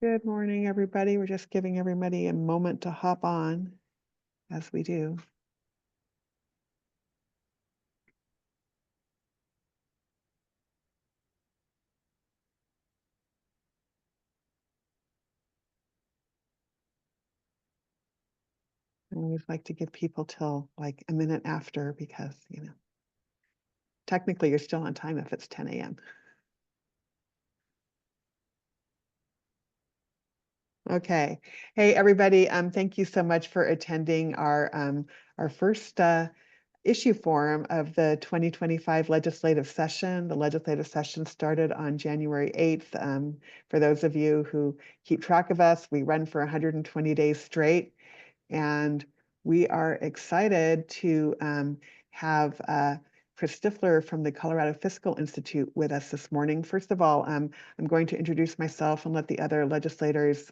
Good morning, everybody. We're just giving everybody a moment to hop on as we do. I always like to give people till like a minute after because, technically you're still on time if it's 10 a.m. Okay. Hey, everybody. Thank you so much for attending our first issue forum of the 2025 legislative session. The legislative session started on January 8th. For those of you who keep track of us, we run for 120 days straight. And we are excited to have Chris Stifler from the Colorado Fiscal Institute with us this morning. First of all, I'm going to introduce myself and let the other legislators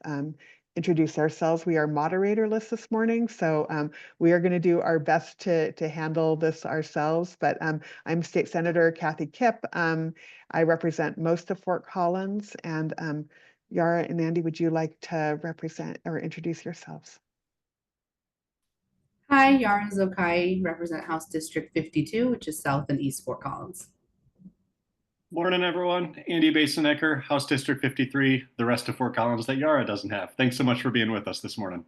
introduce ourselves. We are moderatorless this morning, so we are going to do our best to handle this ourselves. But I'm State Senator Kathy Kipp. I represent most of Fort Collins, and Yara and Andy, would you like to represent or introduce yourselves? Hi, Yara Zokai, represent House District 52, which is South and East Fort Collins. Morning, everyone. Andy Basenecker, House District 53, the rest of Fort Collins that Yara doesn't have. Thanks so much for being with us this morning.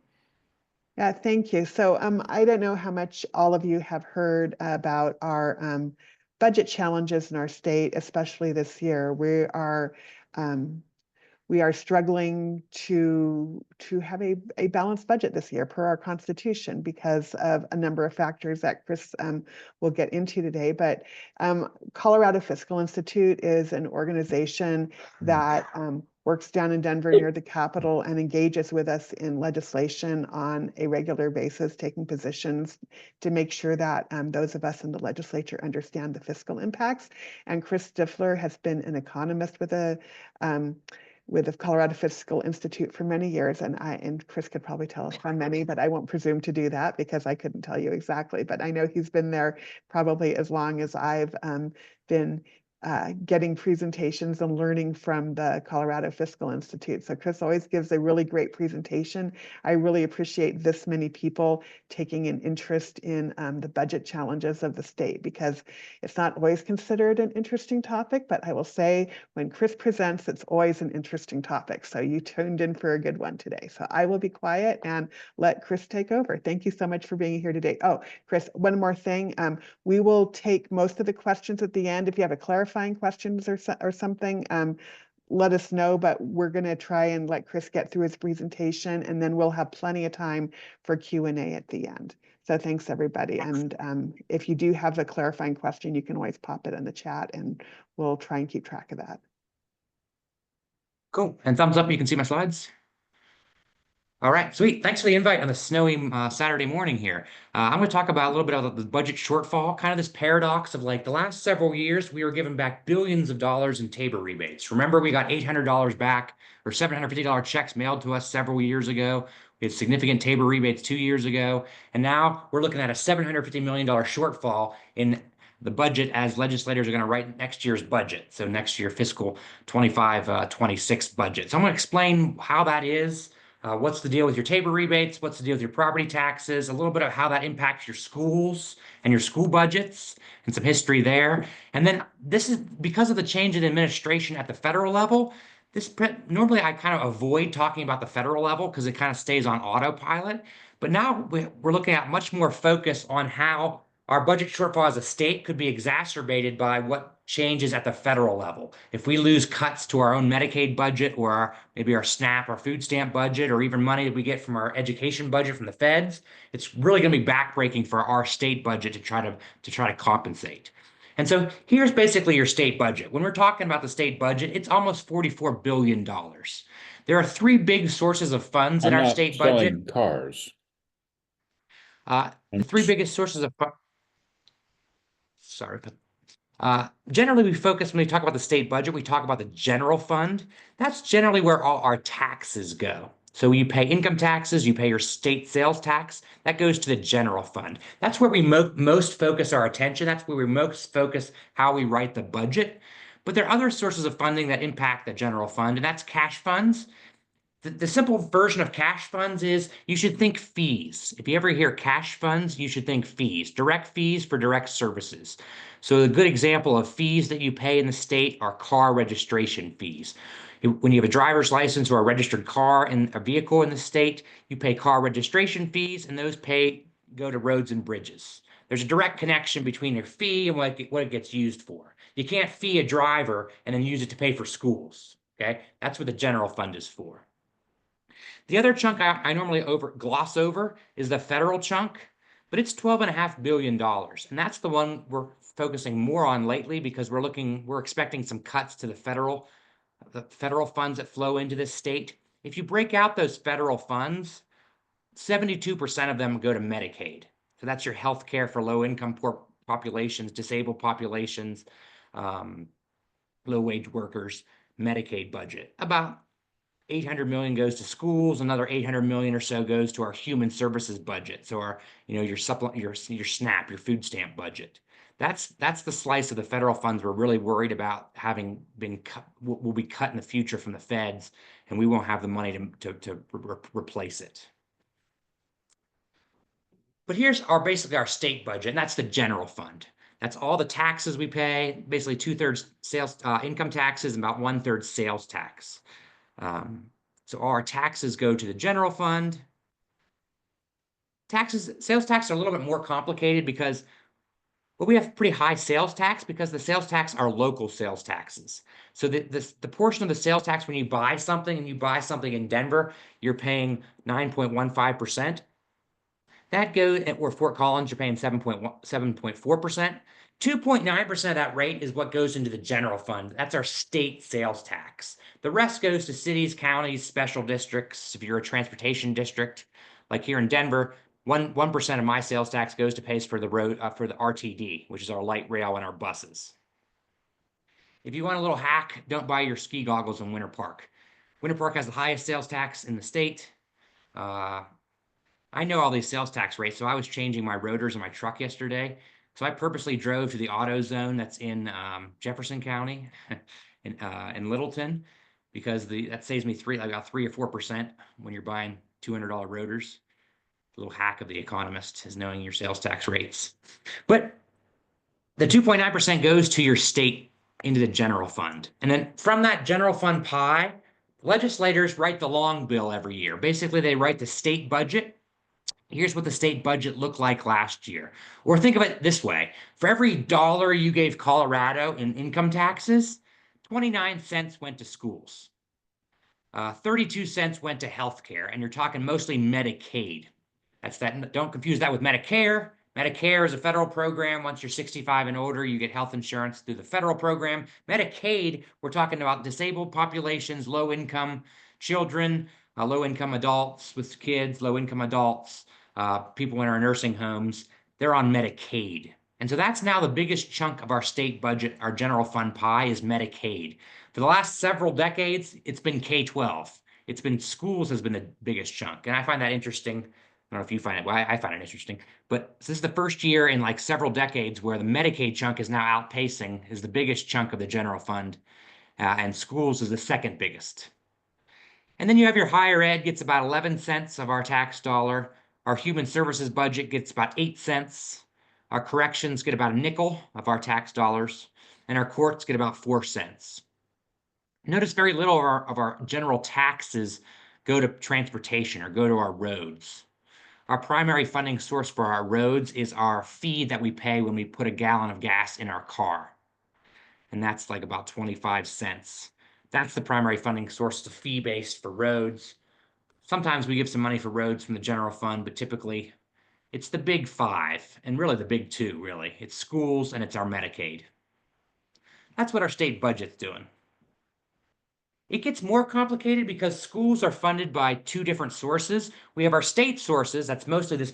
Yeah, thank you. So I don't know how much all of you have heard about our budget challenges in our state, especially this year. We are struggling to have a balanced budget this year per our Constitution because of a number of factors that Chris will get into today. But Colorado Fiscal Institute is an organization that works down in Denver near the Capitol and engages with us in legislation on a regular basis, taking positions to make sure that those of us in the legislature understand the fiscal impacts. And Chris Stifler has been an economist with the Colorado Fiscal Institute for many years, and Chris could probably tell us how many, but I won't presume to do that because I couldn't tell you exactly. But I know he's been there probably as long as I've been getting presentations and learning from the Colorado Fiscal Institute. So Chris always gives a really great presentation. I really appreciate this many people taking an interest in the budget challenges of the state because it's not always considered an interesting topic, but I will say when Chris presents, it's always an interesting topic. So you tuned in for a good one today. So I will be quiet and let Chris take over. Thank you so much for being here today. Oh, Chris, one more thing. We will take most of the questions at the end. If you have a clarifying questions or something, let us know, but we're going to try and let Chris get through his presentation, and then we'll have plenty of time for Q&A at the end. So thanks, everybody. And if you do have a clarifying question, you can always pop it in the chat, and we'll try and keep track of that. Cool. And thumbs up, you can see my slides. All right, sweet. Thanks for the invite on a snowy Saturday morning here. I'm going to talk about a little bit about the budget shortfall, kind of this paradox of like the last several years, we were giving back billions of dollars in Tabor rebates. Remember, we got $800 back or $750 checks mailed to us several years ago. We had significant Tabor rebates 2 years ago. And now we're looking at a $750 million shortfall in the budget as legislators are going to write next year's budget. So next year, fiscal 25-26 budget. So I'm going to explain how that is. What's the deal with your Tabor rebates? What's the deal with your property taxes? A little bit of how that impacts your schools and your school budgets and some history there. And then this is because of the change in administration at the federal level. Normally I kind of avoid talking about the federal level because it kind of stays on autopilot. But now we're looking at much more focus on how our budget shortfall as a state could be exacerbated by what changes at the federal level. If we lose cuts to our own Medicaid budget or maybe our SNAP or food stamp budget or even money that we get from our education budget from the feds, it's really going to be backbreaking for our state budget to try to compensate. And so here's basically your state budget. When we're talking about the state budget, it's almost $44 billion. There are three big sources of funds in our state budget. I'm not selling cars. The three biggest sources of generally, we focus when we talk about the state budget, we talk about the general fund. That's generally where all our taxes go. So you pay income taxes, you pay your state sales tax, that goes to the general fund. That's where we most focus our attention. That's where we most focus how we write the budget. But there are other sources of funding that impact the general fund, and that's cash funds. The simple version of cash funds is you should think fees. If you ever hear cash funds, you should think fees, direct fees for direct services. So a good example of fees that you pay in the state are car registration fees. When you have a driver's license or a registered car and a vehicle in the state, you pay car registration fees, and those go to roads and bridges. There's a direct connection between your fee and what it gets used for. You can't fee a driver and then use it to pay for schools. Okay, that's what the general fund is for. The other chunk I normally gloss over is the federal chunk, but it's $12.5 billion. And that's the one we're focusing more on lately because we're expecting some cuts to the federal funds that flow into this state. If you break out those federal funds, 72% of them go to Medicaid. So that's your health care for low-income populations, disabled populations, low-wage workers, Medicaid budget. About $800 million goes to schools, another $800 million or so goes to our human services budget. So our, your SNAP, your food stamp budget. That's the slice of the federal funds we're really worried about having been cut, will be cut in the future from the feds, and we won't have the money to replace it. But here's basically our state budget, and that's the general fund. That's all the taxes we pay, basically 2/3 sales income taxes and about 1/3 sales tax. So all our taxes go to the general fund. Sales tax are a little bit more complicated because we have pretty high sales tax because the sales tax are local sales taxes. So the portion of the sales tax when you buy something and you buy something in Denver, you're paying 9.15%. That goes at Fort Collins, you're paying 7.4%. 2.9% of that rate is what goes into the general fund. That's our state sales tax. The rest goes to cities, counties, special districts. If you're a transportation district, like here in Denver, 1% of my sales tax goes to pay for the road for the RTD, which is our light rail and our buses. If you want a little hack, don't buy your ski goggles in Winter Park. Winter Park has the highest sales tax in the state. I know all these sales tax rates, so I was changing my rotors in my truck yesterday. So I purposely drove to the auto zone that's in Jefferson County in Littleton because that saves me about 3 or 4% when you're buying $200 rotors. A little hack of the economist is knowing your sales tax rates. But the 2.9% goes to your state into the general fund. And then from that general fund pie, legislators write the long bill every year. Basically, they write the state budget. Here's what the state budget looked like last year. Or think of it this way. For every dollar you gave Colorado in income taxes, 29 cents went to schools. 32 cents went to healthcare, and you're talking mostly Medicaid. Don't confuse that with Medicare. Medicare is a federal program. Once you're 65 and older, you get health insurance through the federal program. Medicaid, we're talking about disabled populations, low-income children, low-income adults with kids, low-income adults, people in our nursing homes. They're on Medicaid. And so that's now the biggest chunk of our state budget, our general fund pie, is Medicaid. For the last several decades, it's been K-12. It's been schools has been the biggest chunk. And I find that interesting. I don't know if you find it, well, I find it interesting. But this is the first year in like several decades where the Medicaid chunk is now outpacing, is the biggest chunk of the general fund. And schools is the second biggest. And then you have your higher ed gets about 11 cents of our tax dollar. Our human services budget gets about 8 cents. Our corrections get about a nickel of our tax dollars. And our courts get about 4 cents. Notice very little of our general taxes go to transportation or go to our roads. Our primary funding source for our roads is our fee that we pay when we put a gallon of gas in our car. And that's like about 25 cents. That's the primary funding source, the fee-based for roads. Sometimes we give some money for roads from the general fund, but typically it's the big 5 and really the big 2, really. It's schools and it's our Medicaid. That's what our state budget's doing. It gets more complicated because schools are funded by 2 different sources. We have our state sources, that's mostly this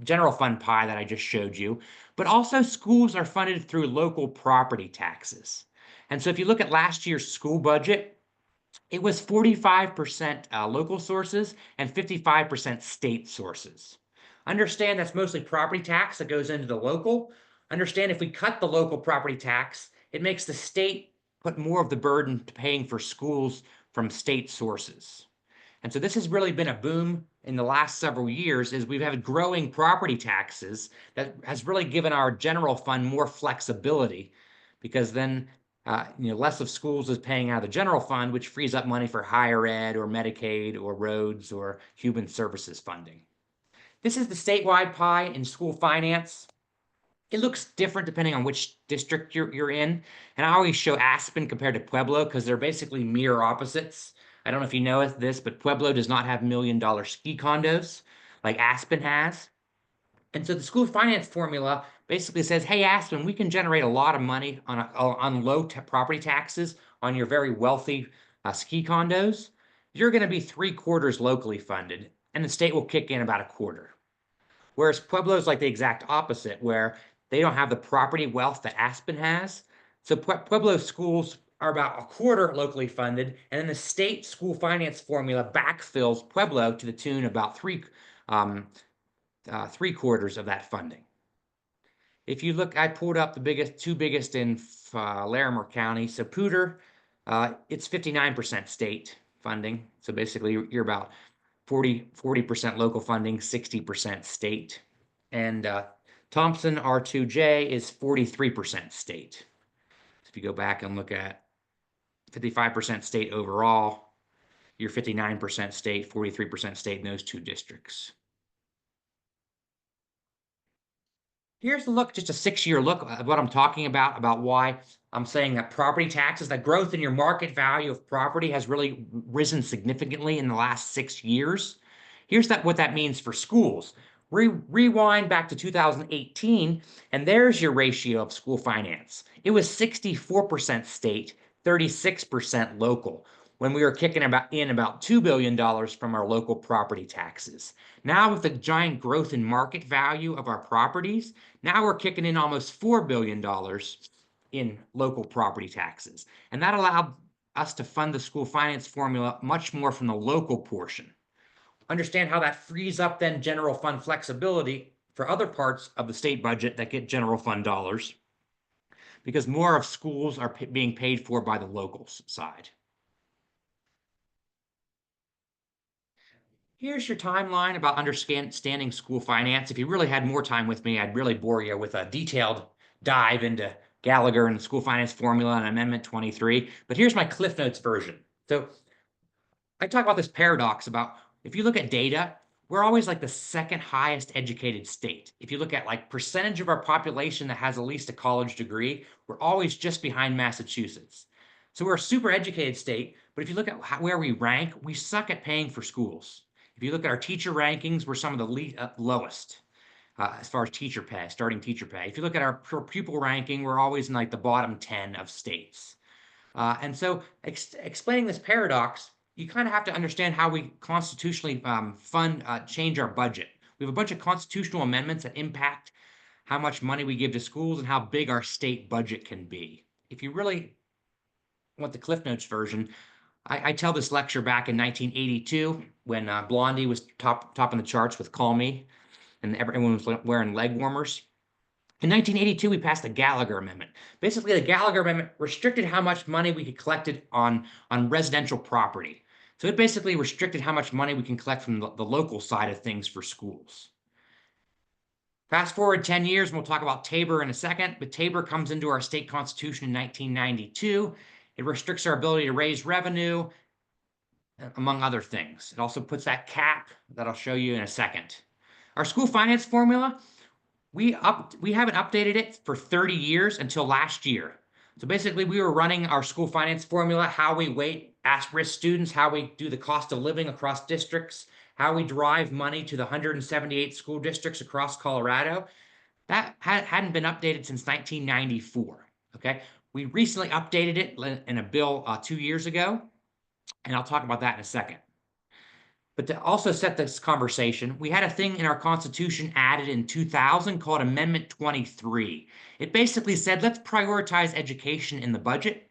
general fund pie that I just showed you, but also schools are funded through local property taxes. And so if you look at last year's school budget, it was 45% local sources and 55% state sources. Understand that's mostly property tax that goes into the local. Understand if we cut the local property tax, it makes the state put more of the burden to paying for schools from state sources. And so this has really been a boom in the last several years as we've had growing property taxes that has really given our general fund more flexibility because then less of schools is paying out of the general fund, which frees up money for higher ed or Medicaid or roads or human services funding. This is the statewide pie in school finance. It looks different depending on which district you're in. And I always show Aspen compared to Pueblo because they're basically mirror opposites. I don't know if you know this, but Pueblo does not have $1 million ski condos like Aspen has. And so the school finance formula basically says, hey, Aspen, we can generate a lot of money on low property taxes on your very wealthy ski condos. You're going to be 3/4 locally funded, and the state will kick in about 1/4. Whereas Pueblo is like the exact opposite, where they don't have the property wealth that Aspen has. So Pueblo schools are about 1/4 locally funded, and then the state school finance formula backfills Pueblo to the tune about 3/4 of that funding. If you look, I pulled up the two biggest in Larimer County. So Poudre, it's 59% state funding. So basically you're about 40% local funding, 60% state. And Thompson R2J is 43% state. So if you go back and look at 55% state overall, you're 59% state, 43% state in those two districts. Here's a look, just a 6-year look at what I'm talking about why I'm saying that property taxes, that growth in your market value of property has really risen significantly in the last 6 years. Here's what that means for schools. Rewind back to 2018, and there's your ratio of school finance. It was 64% state, 36% local, when we were kicking about $2 billion from our local property taxes. Now with the giant growth in market value of our properties, now we're kicking in almost $4 billion in local property taxes. And that allowed us to fund the school finance formula much more from the local portion. Understand how that frees up then general fund flexibility for other parts of the state budget that get general fund dollars, because more of schools are being paid for by the local side. Here's your timeline about understanding school finance. If you really had more time with me, I'd really bore you with a detailed dive into Gallagher and the school finance formula and Amendment 23. But here's my Cliff Notes version. So I talk about this paradox about if you look at data, we're always like the second highest educated state. If you look at like percentage of our population that has at least a college degree, we're always just behind Massachusetts. So we're a super educated state, but if you look at where we rank, we suck at paying for schools. If you look at our teacher rankings, we're some of the lowest as far as teacher pay, starting teacher pay. If you look at our per pupil ranking, we're always in like the bottom 10 of states. And so explaining this paradox, you kind of have to understand how we constitutionally change our budget. We have a bunch of constitutional amendments that impact how much money we give to schools and how big our state budget can be. If you really want the Cliff Notes version, I tell this lecture back in 1982 when Blondie was topping the charts with Call Me and everyone was wearing leg warmers. In 1982, we passed the Gallagher Amendment. Basically, the Gallagher Amendment restricted how much money we could collect on residential property. So it basically restricted how much money we can collect from the local side of things for schools. Fast forward 10 years, and we'll talk about Tabor in a second, but Tabor comes into our state constitution in 1992. It restricts our ability to raise revenue, among other things. It also puts that cap that I'll show you in a second. Our school finance formula, we haven't updated it for 30 years until last year. So basically, we were running our school finance formula, how we weight at-risk students, how we do the cost of living across districts, how we drive money to the 178 school districts across Colorado. That hadn't been updated since 1994, okay? We recently updated it in a bill 2 years ago, and I'll talk about that in a second. But to also set this conversation, we had a thing in our Constitution added in 2000 called Amendment 23. It basically said, let's prioritize education in the budget,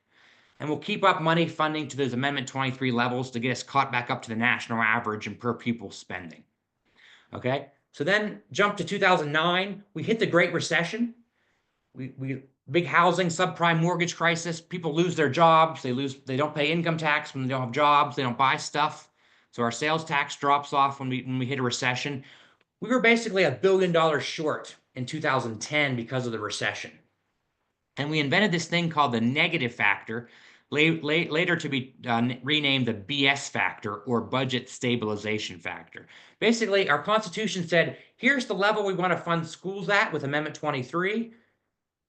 and we'll keep up money funding to those Amendment 23 levels to get us caught back up to the national average in per pupil spending. Okay, so then jump to 2009, we hit the Great Recession. We big housing, subprime mortgage crisis, people lose their jobs, they don't pay income tax when they don't have jobs, they don't buy stuff. So our sales tax drops off when we hit a recession. We were basically $1 billion short in 2010 because of the recession. And we invented this thing called the negative factor, later to be renamed the BS factor, or budget stabilization factor. Basically, our Constitution said, here's the level we want to fund schools at with Amendment 23.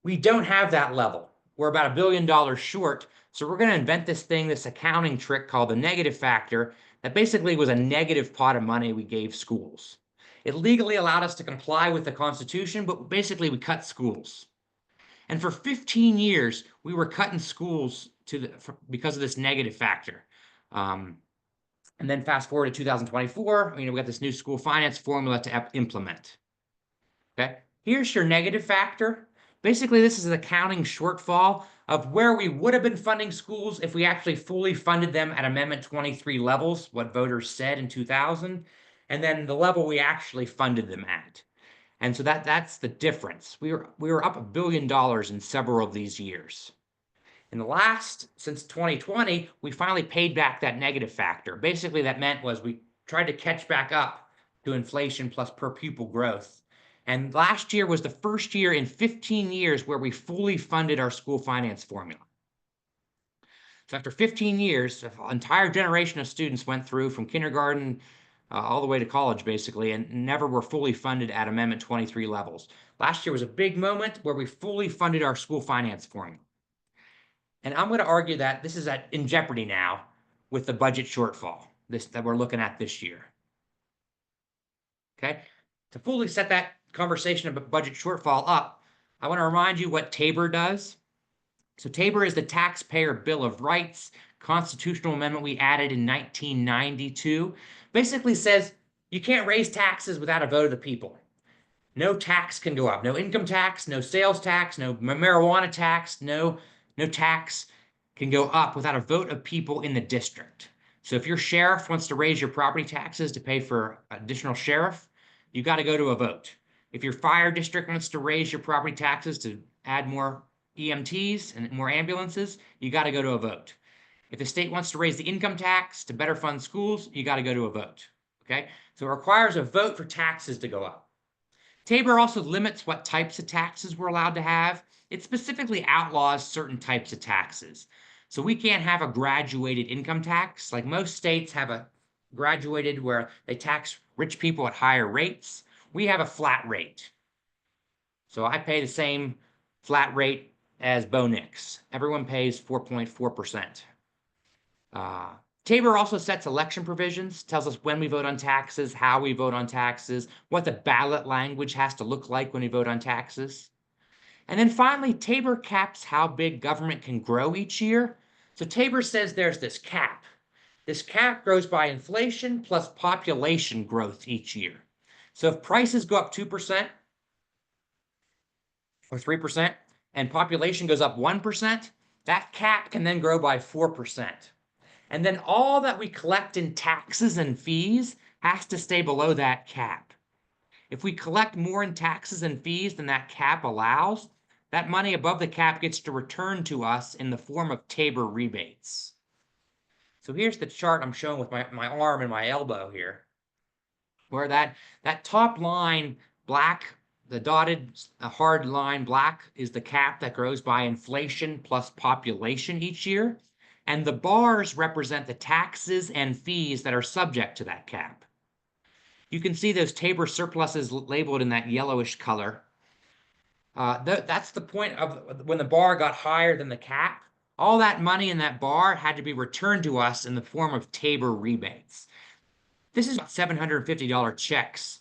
We don't have that level. We're about $1 billion short. So we're going to invent this thing, this accounting trick called the negative factor, that basically was a negative pot of money we gave schools. It legally allowed us to comply with the Constitution, but basically we cut schools. And for 15 years, we were cutting schools because of this negative factor. And then fast forward to 2024, we got this new school finance formula to implement. Okay, here's your negative factor. Basically, this is an accounting shortfall of where we would have been funding schools if we actually fully funded them at Amendment 23 levels, what voters said in 2000, and then the level we actually funded them at. And so that's the difference. We were up $1 billion in several of these years. In the last, since 2020, we finally paid back that negative factor. Basically, that meant was we tried to catch back up to inflation plus per pupil growth. And last year was the first year in 15 years where we fully funded our school finance formula. So after 15 years, an entire generation of students went through from kindergarten all the way to college, basically, and never were fully funded at Amendment 23 levels. Last year was a big moment where we fully funded our school finance formula. And I'm going to argue that this is in jeopardy now with the budget shortfall that we're looking at this year. Okay? To fully set that conversation about budget shortfall up, I want to remind you what TABOR does. So TABOR is the Taxpayer Bill of Rights constitutional amendment we added in 1992. Basically says you can't raise taxes without a vote of the people. No tax can go up. No income tax, no sales tax, no marijuana tax, no tax can go up without a vote of people in the district. So if your sheriff wants to raise your property taxes to pay for additional sheriff, you got to go to a vote. If your fire district wants to raise your property taxes to add more EMTs and more ambulances, you got to go to a vote. If the state wants to raise the income tax to better fund schools, you got to go to a vote. Okay? So it requires a vote for taxes to go up. TABOR also limits what types of taxes we're allowed to have. It specifically outlaws certain types of taxes. So we can't have a graduated income tax. Like most states have a graduated where they tax rich people at higher rates. We have a flat rate. So I pay the same flat rate as Bo Nix. Everyone pays 4.4%. TABOR also sets election provisions, tells us when we vote on taxes, how we vote on taxes, what the ballot language has to look like when we vote on taxes. And then finally, TABOR caps how big government can grow each year. So TABOR says there's this cap. This cap grows by inflation plus population growth each year. So if prices go up 2% or 3% and population goes up 1%, that cap can then grow by 4%. And then all that we collect in taxes and fees has to stay below that cap. If we collect more in taxes and fees than that cap allows, that money above the cap gets to return to us in the form of TABOR rebates. So here's the chart I'm showing with my arm and my elbow here, where that top line, black, the dotted hard line black is the cap that grows by inflation plus population each year. And the bars represent the taxes and fees that are subject to that cap. You can see those TABOR surpluses labeled in that yellowish color. That's the point of when the bar got higher than the cap. All that money in that bar had to be returned to us in the form of TABOR rebates. This is $750 checks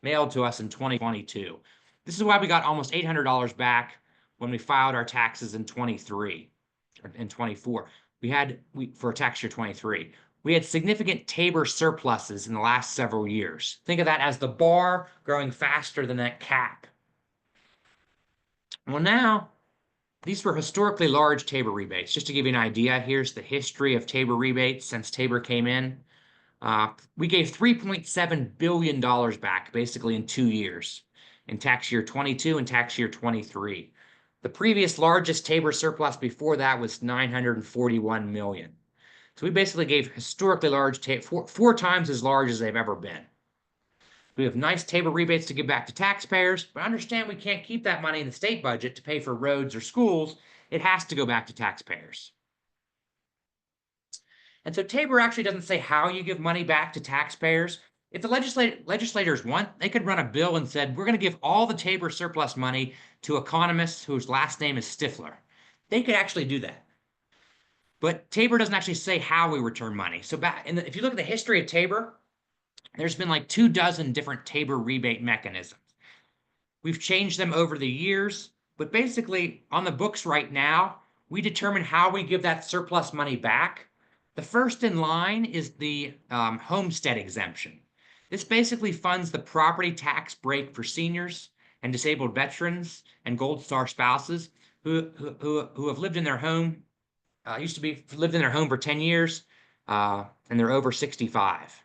mailed to us in 2022. This is why we got almost $800 back when we filed our taxes in 23 or in 24. For tax year 23, we had significant TABOR surpluses in the last several years. Think of that as the bar growing faster than that cap. Well, now, these were historically large TABOR rebates. Just to give you an idea, here's the history of TABOR rebates since TABOR came in. We gave $3.7 billion back, basically in 2 years, in tax year 22 and tax year 23. The previous largest TABOR surplus before that was $941 million. So we basically gave historically large, four times as large as they've ever been. We have nice Tabor rebates to give back to taxpayers, but understand we can't keep that money in the state budget to pay for roads or schools. It has to go back to taxpayers. And so Tabor actually doesn't say how you give money back to taxpayers. If the legislators want, they could run a bill and said, we're going to give all the Tabor surplus money to economists whose last name is Stifler. They could actually do that. But Tabor doesn't actually say how we return money. So if you look at the history of Tabor, there's been like 24 different Tabor rebate mechanisms. We've changed them over the years, but basically on the books right now, we determine how we give that surplus money back. The first in line is the homestead exemption. This basically funds the property tax break for seniors and disabled veterans and Gold Star spouses who have lived in their home, lived in their home for 10 years, and they're over 65.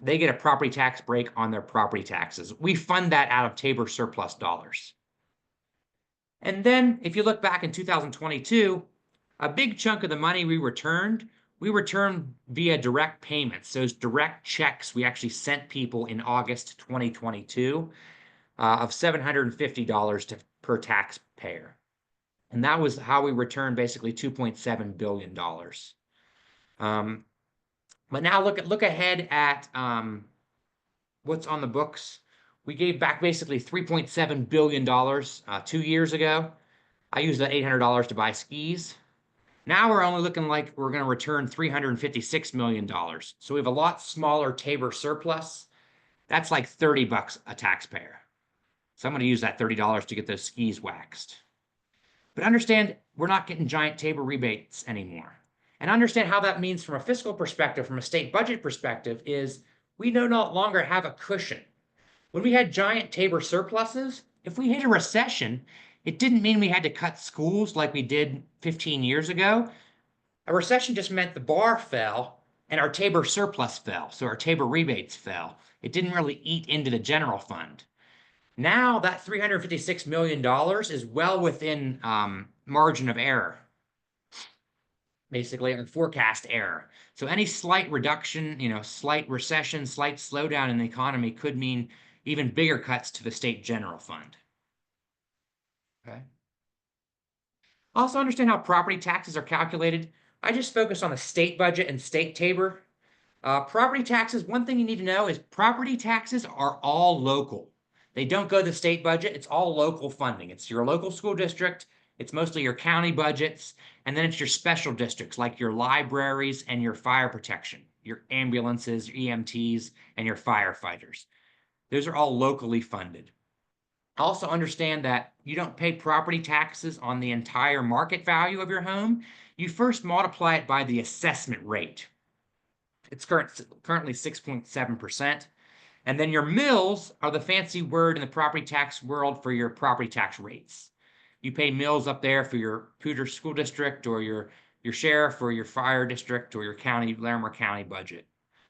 They get a property tax break on their property taxes. We fund that out of Tabor surplus dollars. And then if you look back in 2022, a big chunk of the money we returned via direct payments. Those direct checks we actually sent people in August 2022 of $750 per taxpayer. And that was how we returned basically $2.7 billion. But now look ahead at what's on the books. We gave back basically $3.7 billion 2 years ago. I used that $800 to buy skis. Now we're only looking like we're going to return $356 million. So we have a lot smaller Tabor surplus. That's like $30 a taxpayer. So I'm going to use that $30 to get those skis waxed. But understand, we're not getting giant Tabor rebates anymore. And understand how that means from a fiscal perspective, from a state budget perspective, is we no longer have a cushion. When we had giant Tabor surpluses, if we hit a recession, it didn't mean we had to cut schools like we did 15 years ago. A recession just meant the bar fell and our Tabor surplus fell, so our Tabor rebates fell. It didn't really eat into the general fund. Now that $356 million is well within margin of error, basically, or forecast error. So any slight reduction, slight recession, slight slowdown in the economy could mean even bigger cuts to the state general fund. Okay. Also understand how property taxes are calculated. I just focus on the state budget and state Tabor. Property taxes, one thing you need to know is property taxes are all local. They don't go to the state budget. It's all local funding. It's your local school district. It's mostly your county budgets. And then it's your special districts like your libraries and your fire protection, your ambulances, your EMTs, and your firefighters. Those are all locally funded. Also understand that you don't pay property taxes on the entire market value of your home. You first multiply it by the assessment rate. It's currently 6.7%. And then your mills are the fancy word in the property tax world for your property tax rates. You pay mills up there for your Poudre School District or your sheriff or your fire district or your county, Larimer County budget.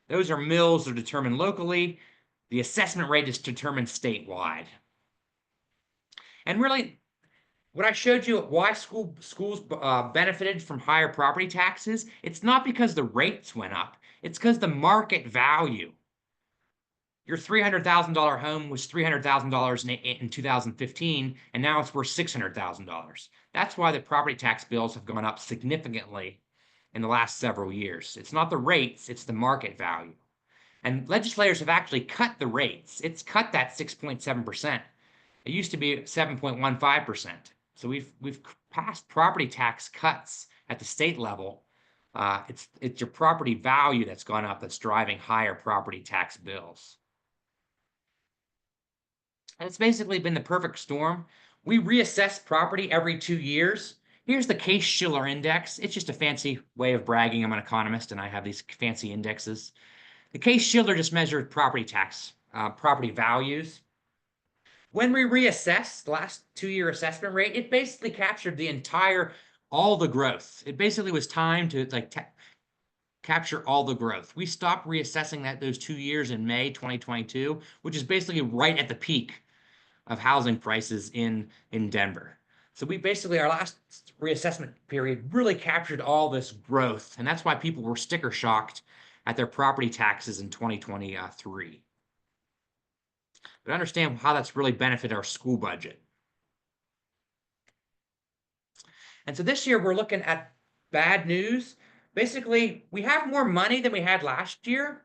Those are mills that are determined locally. The assessment rate is determined statewide. And really, what I showed you, why schools benefited from higher property taxes, it's not because the rates went up. It's because the market value. Your $300,000 home was $300,000 in 2015, and now it's worth $600,000. That's why the property tax bills have gone up significantly in the last several years. It's not the rates, it's the market value. And legislators have actually cut the rates. It's cut that 6.7%. It used to be 7.15%. So we've passed property tax cuts at the state level. It's your property value that's gone up that's driving higher property tax bills. And it's basically been the perfect storm. We reassess property every 2 years. Here's the Case-Shiller index. It's just a fancy way of bragging I'm an economist and I have these fancy indexes. The Case-Shiller just measured property tax, property values. When we reassessed the last 2-year assessment rate, it basically captured all the growth. It basically was time to capture all the growth. We stopped reassessing those 2 years in May 2022, which is basically right at the peak of housing prices in Denver. So we basically, our last reassessment period really captured all this growth. And that's why people were sticker shocked at their property taxes in 2023. But understand how that's really benefited our school budget. And so this year we're looking at bad news. Basically, we have more money than we had last year.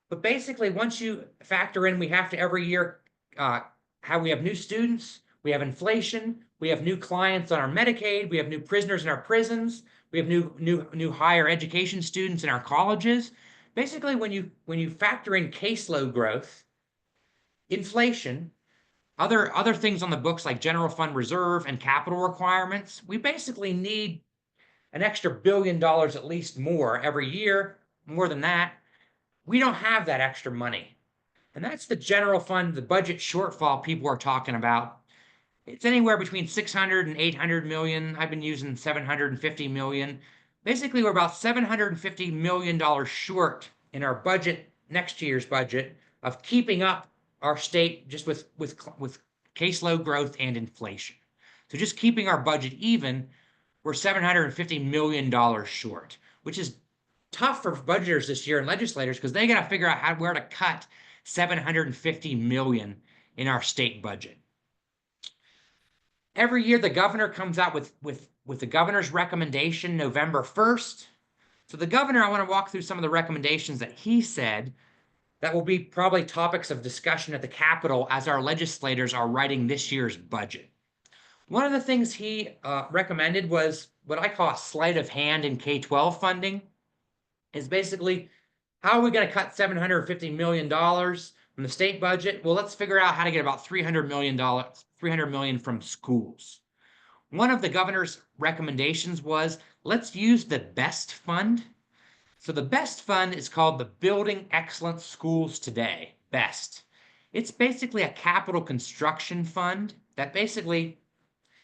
But basically, once you factor in, we have to every year how we have new students, we have inflation, we have new clients on our Medicaid, we have new prisoners in our prisons, we have new higher education students in our colleges. Basically, when you factor in caseload growth, inflation, other things on the books like general fund reserve and capital requirements, we basically need an extra $1 billion at least more every year, more than that. We don't have that extra money. And that's the general fund, the budget shortfall people are talking about. It's anywhere between 600 and 800 million. I've been using 750 million. Basically, we're about $750 million short in our budget, next year's budget, of keeping up our state just with caseload growth and inflation. So just keeping our budget even, we're $750 million short, which is tough for budgeters this year and legislators because they got to figure out where to cut $750 million in our state budget. Every year, the governor comes out with the governor's recommendation November 1st. So the governor, I want to walk through some of the recommendations that he said that will be probably topics of discussion at the Capitol as our legislators are writing this year's budget. One of the things he recommended was what I call a sleight of hand in K-12 funding. Is basically, how are we going to cut $750 million from the state budget? Well, let's figure out how to get about $300 million from schools. One of the governor's recommendations was, let's use the BEST fund. So the BEST fund is called the Building Excellent Schools Today, BEST. It's basically a capital construction fund that basically,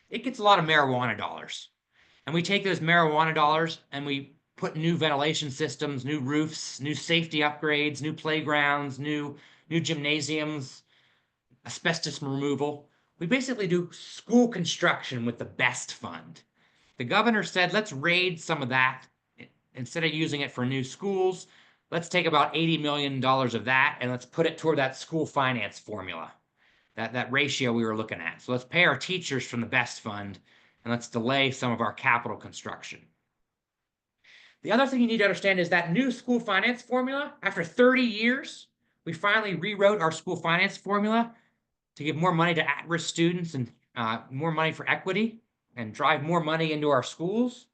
it gets a lot of marijuana dollars. And we take those marijuana dollars and we put new ventilation systems, new roofs, new safety upgrades, new playgrounds, new gymnasiums, asbestos removal. We basically do school construction with the BEST fund. The governor said, let's raid some of that. Instead of using it for new schools, let's take about $80 million of that and let's put it toward that school finance formula, that ratio we were looking at. So let's pay our teachers from the BEST fund and let's delay some of our capital construction. The other thing you need to understand is that new school finance formula, after 30 years, we finally rewrote our school finance formula to give more money to at-risk students and more money for equity and drive more money into our schools.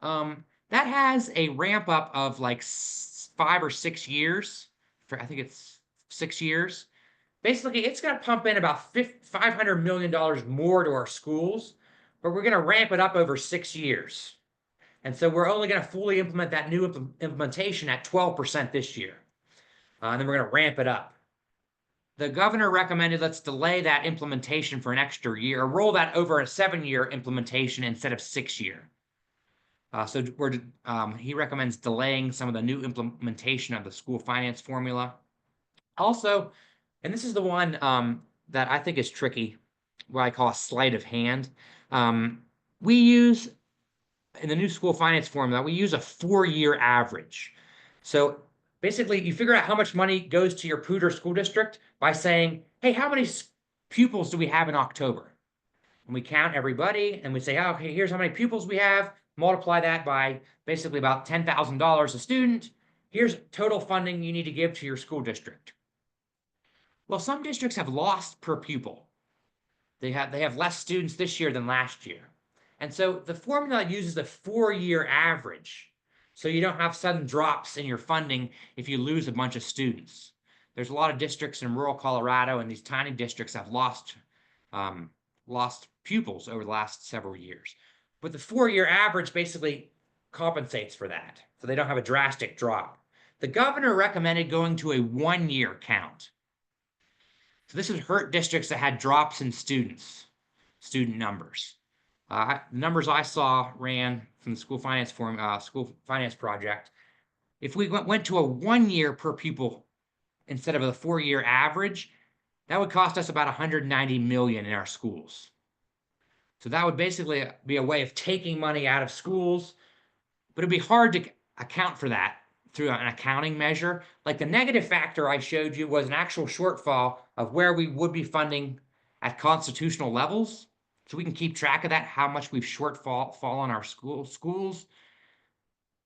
That has a ramp up of like 5 or 6 years. I think it's 6 years. Basically, it's going to pump in about $500 million more to our schools, but we're going to ramp it up over 6 years. And so we're only going to fully implement that new implementation at 12% this year. And then we're going to ramp it up. The governor recommended let's delay that implementation for an extra year, or roll that over a 7-year implementation instead of 6-year. So he recommends delaying some of the new implementation of the school finance formula. Also, and this is the one that I think is tricky, what I call a sleight of hand. We use, in the new school finance formula, we use a 4-year average. So basically, you figure out how much money goes to your Poudre school district by saying, hey, how many pupils do we have in October? And we count everybody, and we say, oh, okay, here's how many pupils we have. Multiply that by basically about $10,000 a student. Here's total funding you need to give to your school district. Well, some districts have lost per pupil. They have less students this year than last year. And so the formula uses a 4-year average. So you don't have sudden drops in your funding if you lose a bunch of students. There's a lot of districts in rural Colorado, and these tiny districts have lost pupils over the last several years. But the 4-year average basically compensates for that. So they don't have a drastic drop. The governor recommended going to a 1-year count. So this would hurt districts that had drops in student numbers. The numbers I saw ran from the school finance project. If we went to a 1-year per pupil instead of a 4-year average, that would cost us about $190 million in our schools. So that would basically be a way of taking money out of schools, but it'd be hard to account for that through an accounting measure. Like the negative factor I showed you was an actual shortfall of where we would be funding at constitutional levels. So we can keep track of that, how much we've fallen our schools.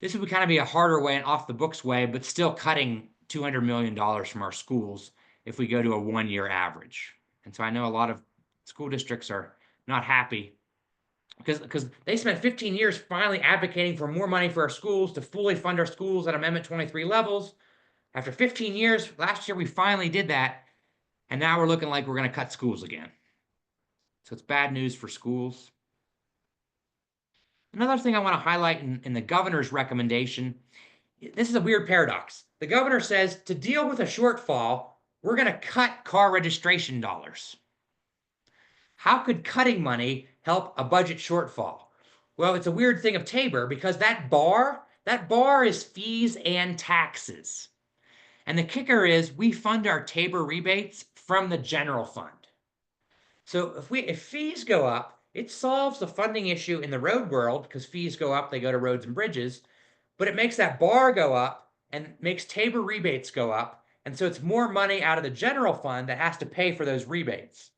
This would kind of be a harder way, an off the books way, but still cutting $200 million from our schools if we go to a 1-year average. And so I know a lot of school districts are not happy because they spent 15 years finally advocating for more money for our schools to fully fund our schools at Amendment 23 levels. After 15 years, last year we finally did that, and now we're looking like we're going to cut schools again. So it's bad news for schools. Another thing I want to highlight in the governor's recommendation, this is a weird paradox. The governor says to deal with a shortfall, we're going to cut car registration dollars. How could cutting money help a budget shortfall? Well, it's a weird thing of Tabor because that bar is fees and taxes. And the kicker is we fund our Tabor rebates from the general fund. So if fees go up, it solves the funding issue in the road world because fees go up, they go to roads and bridges, but it makes that bar go up and makes Tabor rebates go up. And so it's more money out of the general fund that has to pay for those rebates.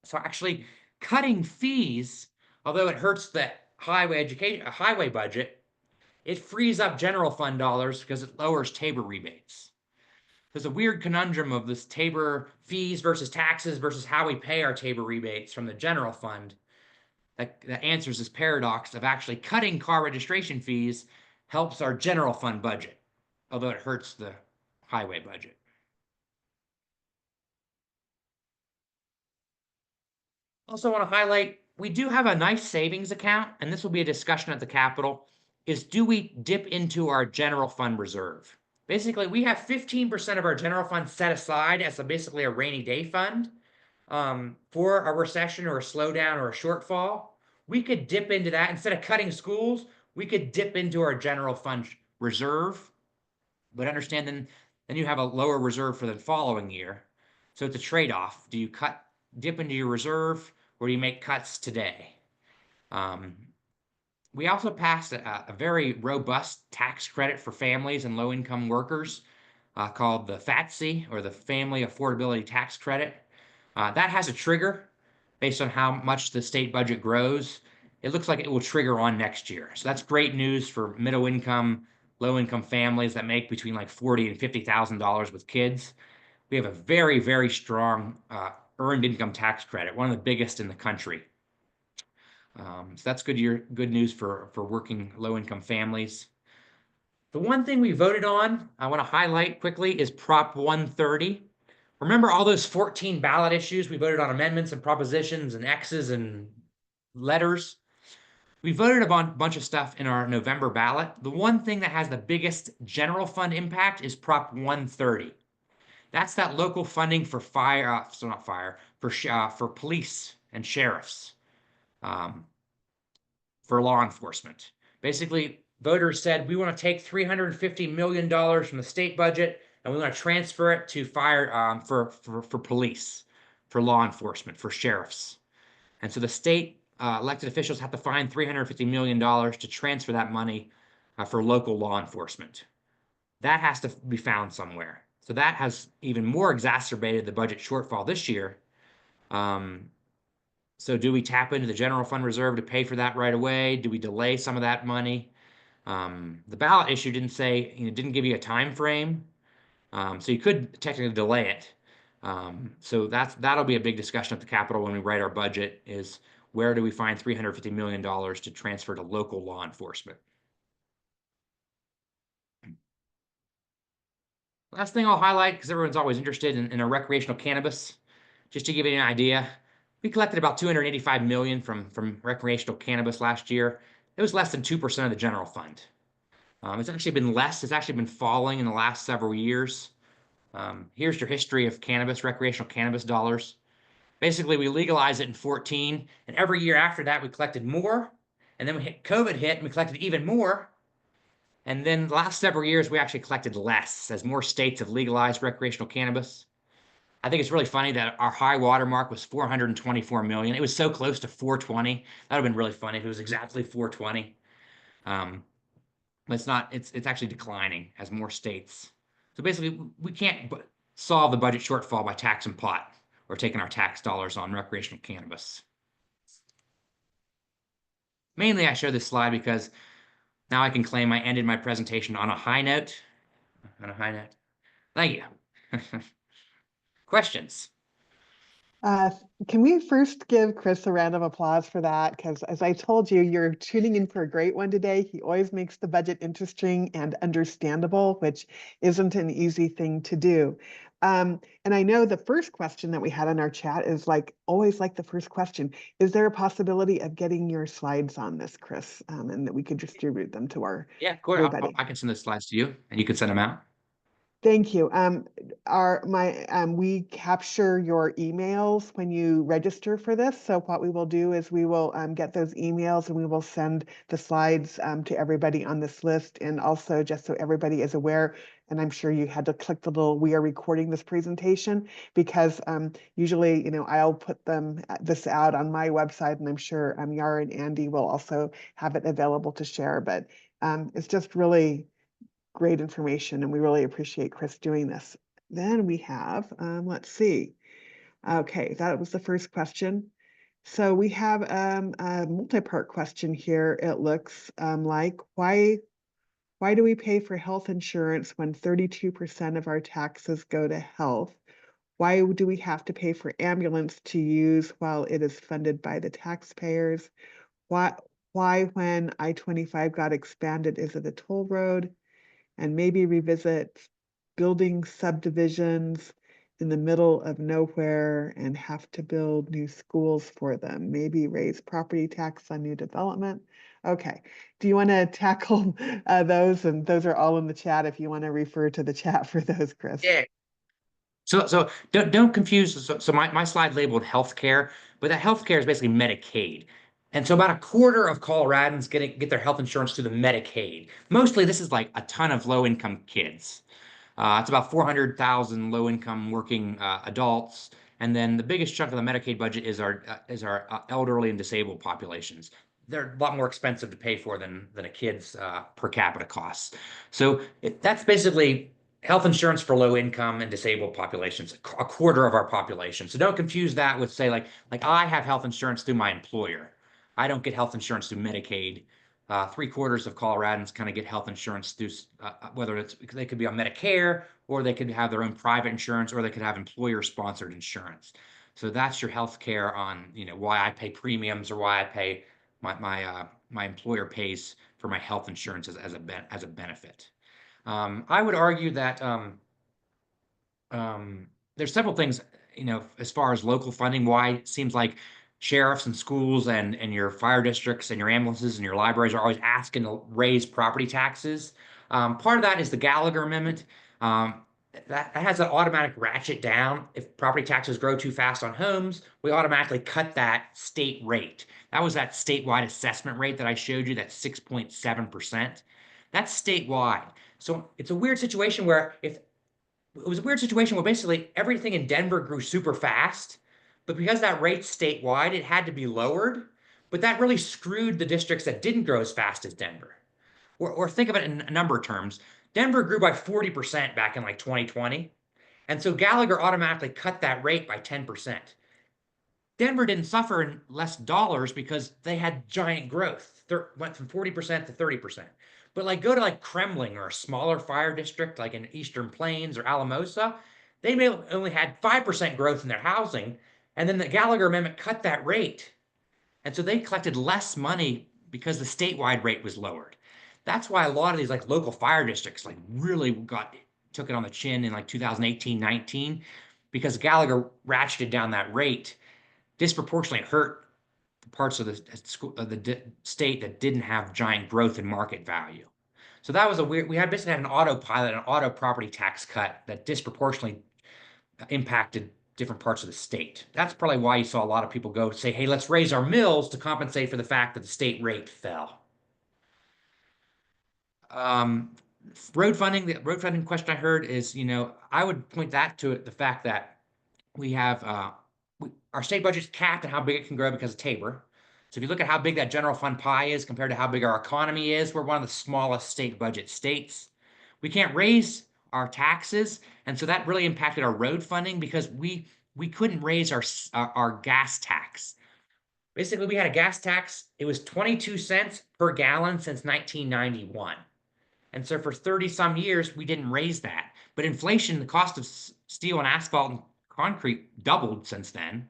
So actually cutting fees, although it hurts the highway budget, it frees up general fund dollars because it lowers Tabor rebates. There's a weird conundrum of this Tabor fees versus taxes versus how we pay our Tabor rebates from the general fund that answers this paradox of actually cutting car registration fees helps our general fund budget, although it hurts the highway budget. Also want to highlight, we do have a nice savings account, and this will be a discussion at the Capitol, is do we dip into our general fund reserve? Basically, we have 15% of our general fund set aside as basically a rainy day fund for a recession or a slowdown or a shortfall. We could dip into that. Instead of cutting schools, we could dip into our general fund reserve, but understand then you have a lower reserve for the following year. So it's a trade-off. Do you dip into your reserve, or do you make cuts today? We also passed a very robust tax credit for families and low-income workers called the FATC, or the Family Affordability Tax Credit. That has a trigger based on how much the state budget grows. It looks like it will trigger on next year. So that's great news for middle income, low income families that make between like $40,000 and $50,000 with kids. We have a very, very strong earned income tax credit, one of the biggest in the country. So that's good news for working low income families. The one thing we voted on, I want to highlight quickly, is Prop 130. Remember all those 14 ballot issues? We voted on amendments and propositions and X's and letters. We voted on a bunch of stuff in our November ballot. The one thing that has the biggest general fund impact is Prop 130. That's that local funding for for police and sheriffs, for law enforcement. Basically, voters said we want to take $350 million from the state budget and we want to transfer it to for police, for law enforcement, for sheriffs. And so the state elected officials have to find $350 million to transfer that money for local law enforcement. That has to be found somewhere. So that has even more exacerbated the budget shortfall this year. So do we tap into the general fund reserve to pay for that right away? Do we delay some of that money? The ballot issue didn't give you a time frame. So you could technically delay it. So that'll be a big discussion at the Capitol when we write our budget, is where do we find $350 million to transfer to local law enforcement? Last thing I'll highlight, because everyone's always interested in our recreational cannabis, just to give you an idea, we collected about $285 million from recreational cannabis last year. It was less than 2% of the general fund. It's actually been less. It's actually been falling in the last several years. Here's your history of recreational cannabis dollars. Basically, we legalized it in 2014, and every year after that, we collected more. And then COVID hit, and we collected even more. And then the last several years, we actually collected less as more states have legalized recreational cannabis. I think it's really funny that our high water mark was 424 million. It was so close to 420. That would have been really funny if it was exactly 420. But it's not, it's actually declining as more states. So basically, we can't solve the budget shortfall by taxing pot or taking our tax dollars on recreational cannabis. Mainly, I show this slide because now I can claim I ended my presentation on a high note. On a high note. Thank you. Questions? Uh, can we first give Chris a round of applause for that? Because as I told you, you're tuning in for a great one today. He always makes the budget interesting and understandable, which isn't an easy thing to do. And I know the first question that we had in our chat is like always like the first question. Is there a possibility of getting your slides on this, Chris, and that we could distribute them to Yeah, of course. everybody? I can send the slides to you and you can send them out. Thank you. We capture your emails when you register for this. So what we will do is we will get those emails and we will send the slides to everybody on this list. And also just so everybody is aware, and I'm sure you had to click the little, we are recording this presentation because usually, you know, I'll put this out on my website and I'm sure Yara and Andy will also have it available to share. But it's just really great information, and we really appreciate Chris doing this. Then we have, let's see. Okay, that was the first question. So we have a multi-part question here. It looks like, why do we pay for health insurance when 32% of our taxes go to health? Why do we have to pay for ambulance to use while it is funded by the taxpayers? Why when I-25 got expanded, is it a toll road? And maybe revisit building subdivisions in the middle of nowhere and have to build new schools for them. Maybe raise property tax on new development. Okay, do you want to tackle those? And those are all in the chat if you want to refer to the chat for those, Chris. Yeah. So don't confuse. So my slide labeled healthcare, but that healthcare is basically Medicaid. And so about a quarter of Coloradans get their health insurance through the Medicaid. Mostly this is like a ton of low income kids. It's about 400,000 low income working adults. And then the biggest chunk of the Medicaid budget is our elderly and disabled populations. They're a lot more expensive to pay for than a kid's per capita costs. So that's basically health insurance for low income and disabled populations, a quarter of our population. So don't confuse that with say like I have health insurance through my employer. I don't get health insurance through Medicaid. 3/4 of Coloradans kind of get health insurance through whether they could be on Medicare or they could have their own private insurance or they could have employer sponsored insurance. So that's your health care on, you know, why I pay premiums or why I pay my employer pays for my health insurance as a benefit. I would argue that there's several things, you know, as far as local funding, why it seems like sheriffs and schools and your fire districts and your ambulances and your libraries are always asking to raise property taxes. Part of that is the Gallagher Amendment. That has an automatic ratchet down. If property taxes grow too fast on homes, we automatically cut that state rate. That was that statewide assessment rate that I showed you, that 6.7%. That's statewide. So it's a weird situation where it was a weird situation where basically everything in Denver grew super fast, but because that rate's statewide, it had to be lowered. But that really screwed the districts that didn't grow as fast as Denver. Or think of it in a number of terms. Denver grew by 40% back in like 2020. And so Gallagher automatically cut that rate by 10%. Denver didn't suffer in less dollars because they had giant growth. Went from 40% to 30%. But like go to like Kremling or a smaller fire district like in Eastern Plains or Alamosa, they may have only had 5% growth in their housing. And then the Gallagher Amendment cut that rate. And so they collected less money because the statewide rate was lowered. That's why a lot of these like local fire districts like really took it on the chin in like 2018-19 because Gallagher ratcheted down that rate, disproportionately hurt the parts of the state that didn't have giant growth in market value. So that was we basically had an autopilot, an auto property tax cut that disproportionately impacted different parts of the state. That's probably why you saw a lot of people go say, hey, let's raise our mills to compensate for the fact that the state rate fell. The road funding question I heard is, you know, I would point that to the fact that we have our state budget's capped and how big it can grow because of Tabor. So if you look at how big that general fund pie is compared to how big our economy is, we're one of the smallest state budget states. We can't raise our taxes, and so that really impacted our road funding because we couldn't raise our gas tax. Basically, we had a gas tax. It was 22 cents per gallon since 1991. And so for 30 some years, we didn't raise that. But inflation, the cost of steel and asphalt and concrete doubled since then.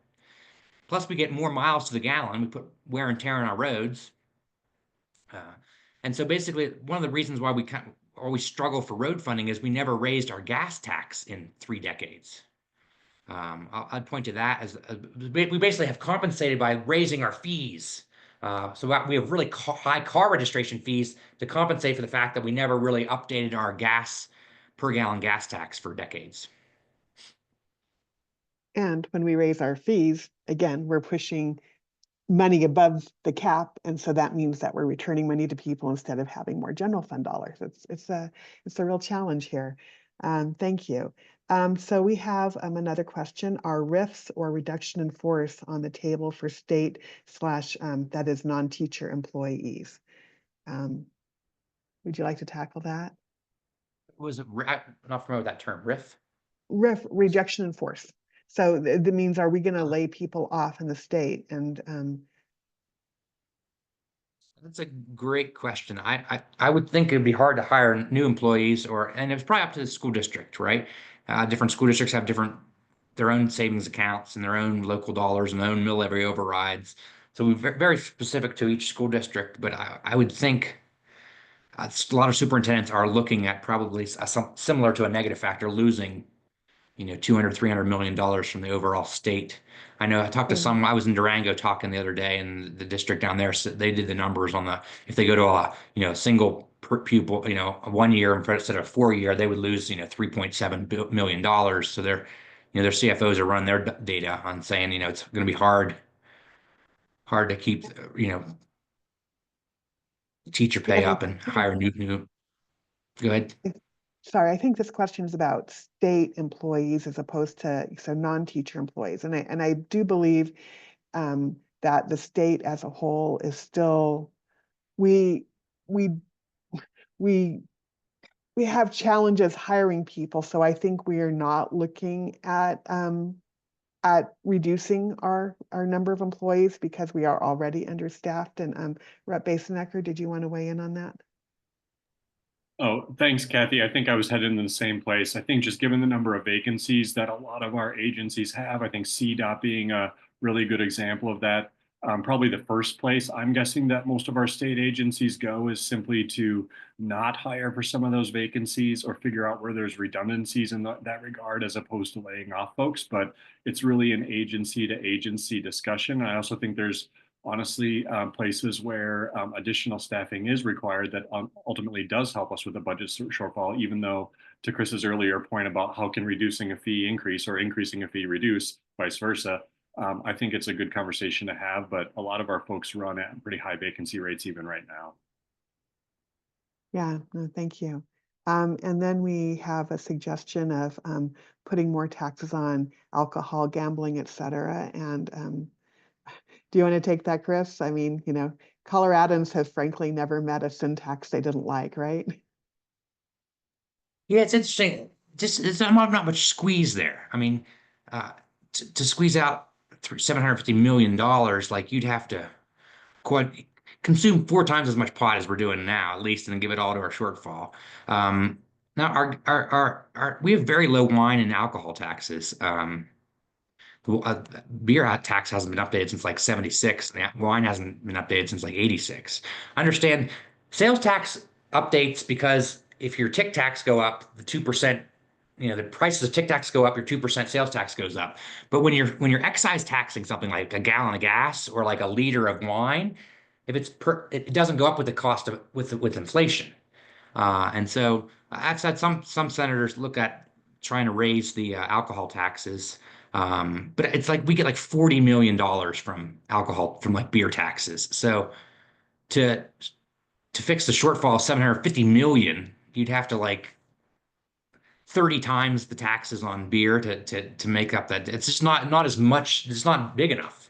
Plus, we get more miles to the gallon. We put wear and tear on our roads. And so basically, one of the reasons why we always struggle for road funding is we never raised our gas tax in 3 decades. I'd point to that as we basically have compensated by raising our fees. So we have really high car registration fees to compensate for the fact that we never really updated our gas per gallon gas tax for decades. And when we raise our fees, again, we're pushing money above the cap. And so that means that we're returning money to people instead of having more general fund dollars. It's a real challenge here. Thank you. So we have another question. Are RIFs or reduction in force on the table for state / that is non-teacher employees? Would you like to tackle that? I'm not familiar with that term, RIF? RIF, reduction in force. So that means, are we going to lay people off in the state? And That's a great question. I would think it'd be hard to hire new employees, and it's probably up to the school district, right? Different school districts have their own savings accounts and their own local dollars and their own mill levy overrides. So we're very specific to each school district, but I would think a lot of superintendents are looking at probably similar to a negative factor, losing, $200–300 million from the overall state. I know I talked to I was in Durango talking the other day, and the district down there, so they did the numbers on if they go to a single pupil, a 1 year instead of 4 year, they would lose, $3.7 million. So their CFOs are running their data on saying, it's going to be hard to keep, teacher pay up and hire new. Go ahead. Sorry, I think this question is about state employees as opposed to non-teacher employees, and I do believe that the state as a whole is still we have challenges hiring people, so I think we are not looking at reducing our number of employees because we are already understaffed. And Rep. Basenecker, did you want to weigh in on that? Oh, thanks, Kathy. I think I was headed in the same place. I think just given the number of vacancies that a lot of our agencies have, I think CDOT being a really good example of that. Probably the first place I'm guessing that most of our state agencies go is simply to not hire for some of those vacancies or figure out where there's redundancies in that regard as opposed to laying off folks. But it's really an agency to agency discussion. I also think there's honestly places where additional staffing is required that ultimately does help us with the budget shortfall, even though, to Chris's earlier point about how can reducing a fee increase or increasing a fee reduce, vice versa, I think it's a good conversation to have, but a lot of our folks run at pretty high vacancy rates even right now. Yeah, no, thank you. And then we have a suggestion of putting more taxes on alcohol, gambling, et cetera. And do you want to take that, Chris? I mean, Coloradans have frankly never met a sin tax they didn't like, right? Yeah, it's interesting. There's not much squeeze there. I mean, to squeeze out $750 million, like you'd have to consume 4 times as much pot as we're doing now, at least, and then give it all to our shortfall. Now, we have very low wine and alcohol taxes. Beer tax hasn't been updated since like 76. Wine hasn't been updated since like 86. I understand sales tax updates because if your tick tax go up, the 2%, the prices of tick tax go up, your 2% sales tax goes up. But when you're excise taxing something like a gallon of gas or like a liter of wine, if it doesn't go up with the cost of with inflation. And so I've said some senators look at trying to raise the alcohol taxes. But it's like we get like $40 million from alcohol, from like beer taxes. So to fix the shortfall of $750 million, you'd have to 30 times the taxes on beer to make up that. It's just not as much, it's not big enough.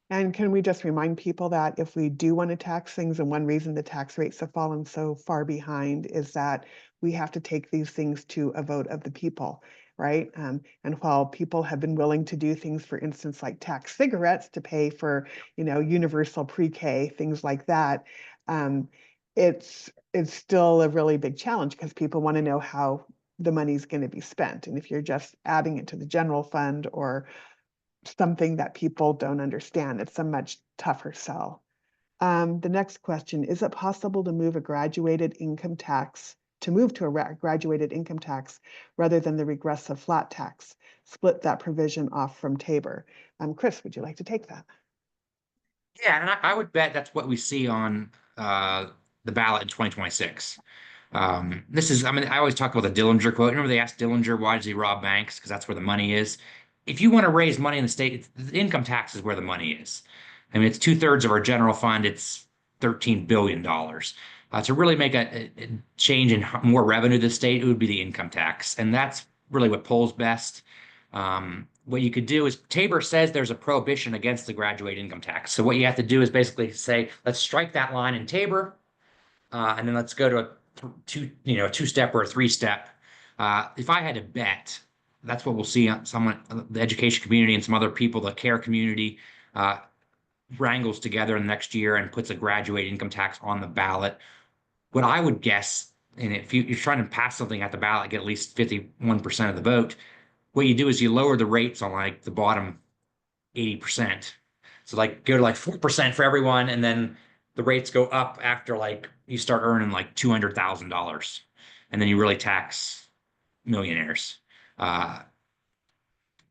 And can we just remind people that if we do want to tax things, and one reason the tax rates have fallen so far behind is that we have to take these things to a vote of the people, right? And while people have been willing to do things, for instance, like tax cigarettes to pay for, universal pre-K, things like that, it's still a really big challenge because people want to know how the money's going to be spent. And if you're just adding it to the general fund or something that people don't understand, it's a much tougher sell. The next question, is it possible to move to a graduated income tax rather than the regressive flat tax? Split that provision off from Tabor. Chris, would you like to take that? Yeah, and I would bet that's what we see on the ballot in 2026. This is, I mean, I always talk about the Dillinger quote. Remember they asked Dillinger, why does he rob banks? Because that's where the money is. If you want to raise money in the state, the income tax is where the money is. I mean, it's 2/3 of our general fund. It's $13 billion. To really make a change in more revenue to the state, it would be the income tax. And that's really what polls best. What you could do is Tabor says there's a prohibition against the graduate income tax. So what you have to do is basically say, let's strike that line in Tabor, and then let's go to a two-step or a three-step. If I had to bet, that's what we'll see on the education community and some other people, the care community, wrangles together in the next year and puts a graduate income tax on the ballot. What I would guess, and if you're trying to pass something at the ballot, get at least 51% of the vote, what you do is you lower the rates on like the bottom 80%. So like go to like 4% for everyone, and then the rates go up after like you start earning like $200,000, and then you really tax millionaires.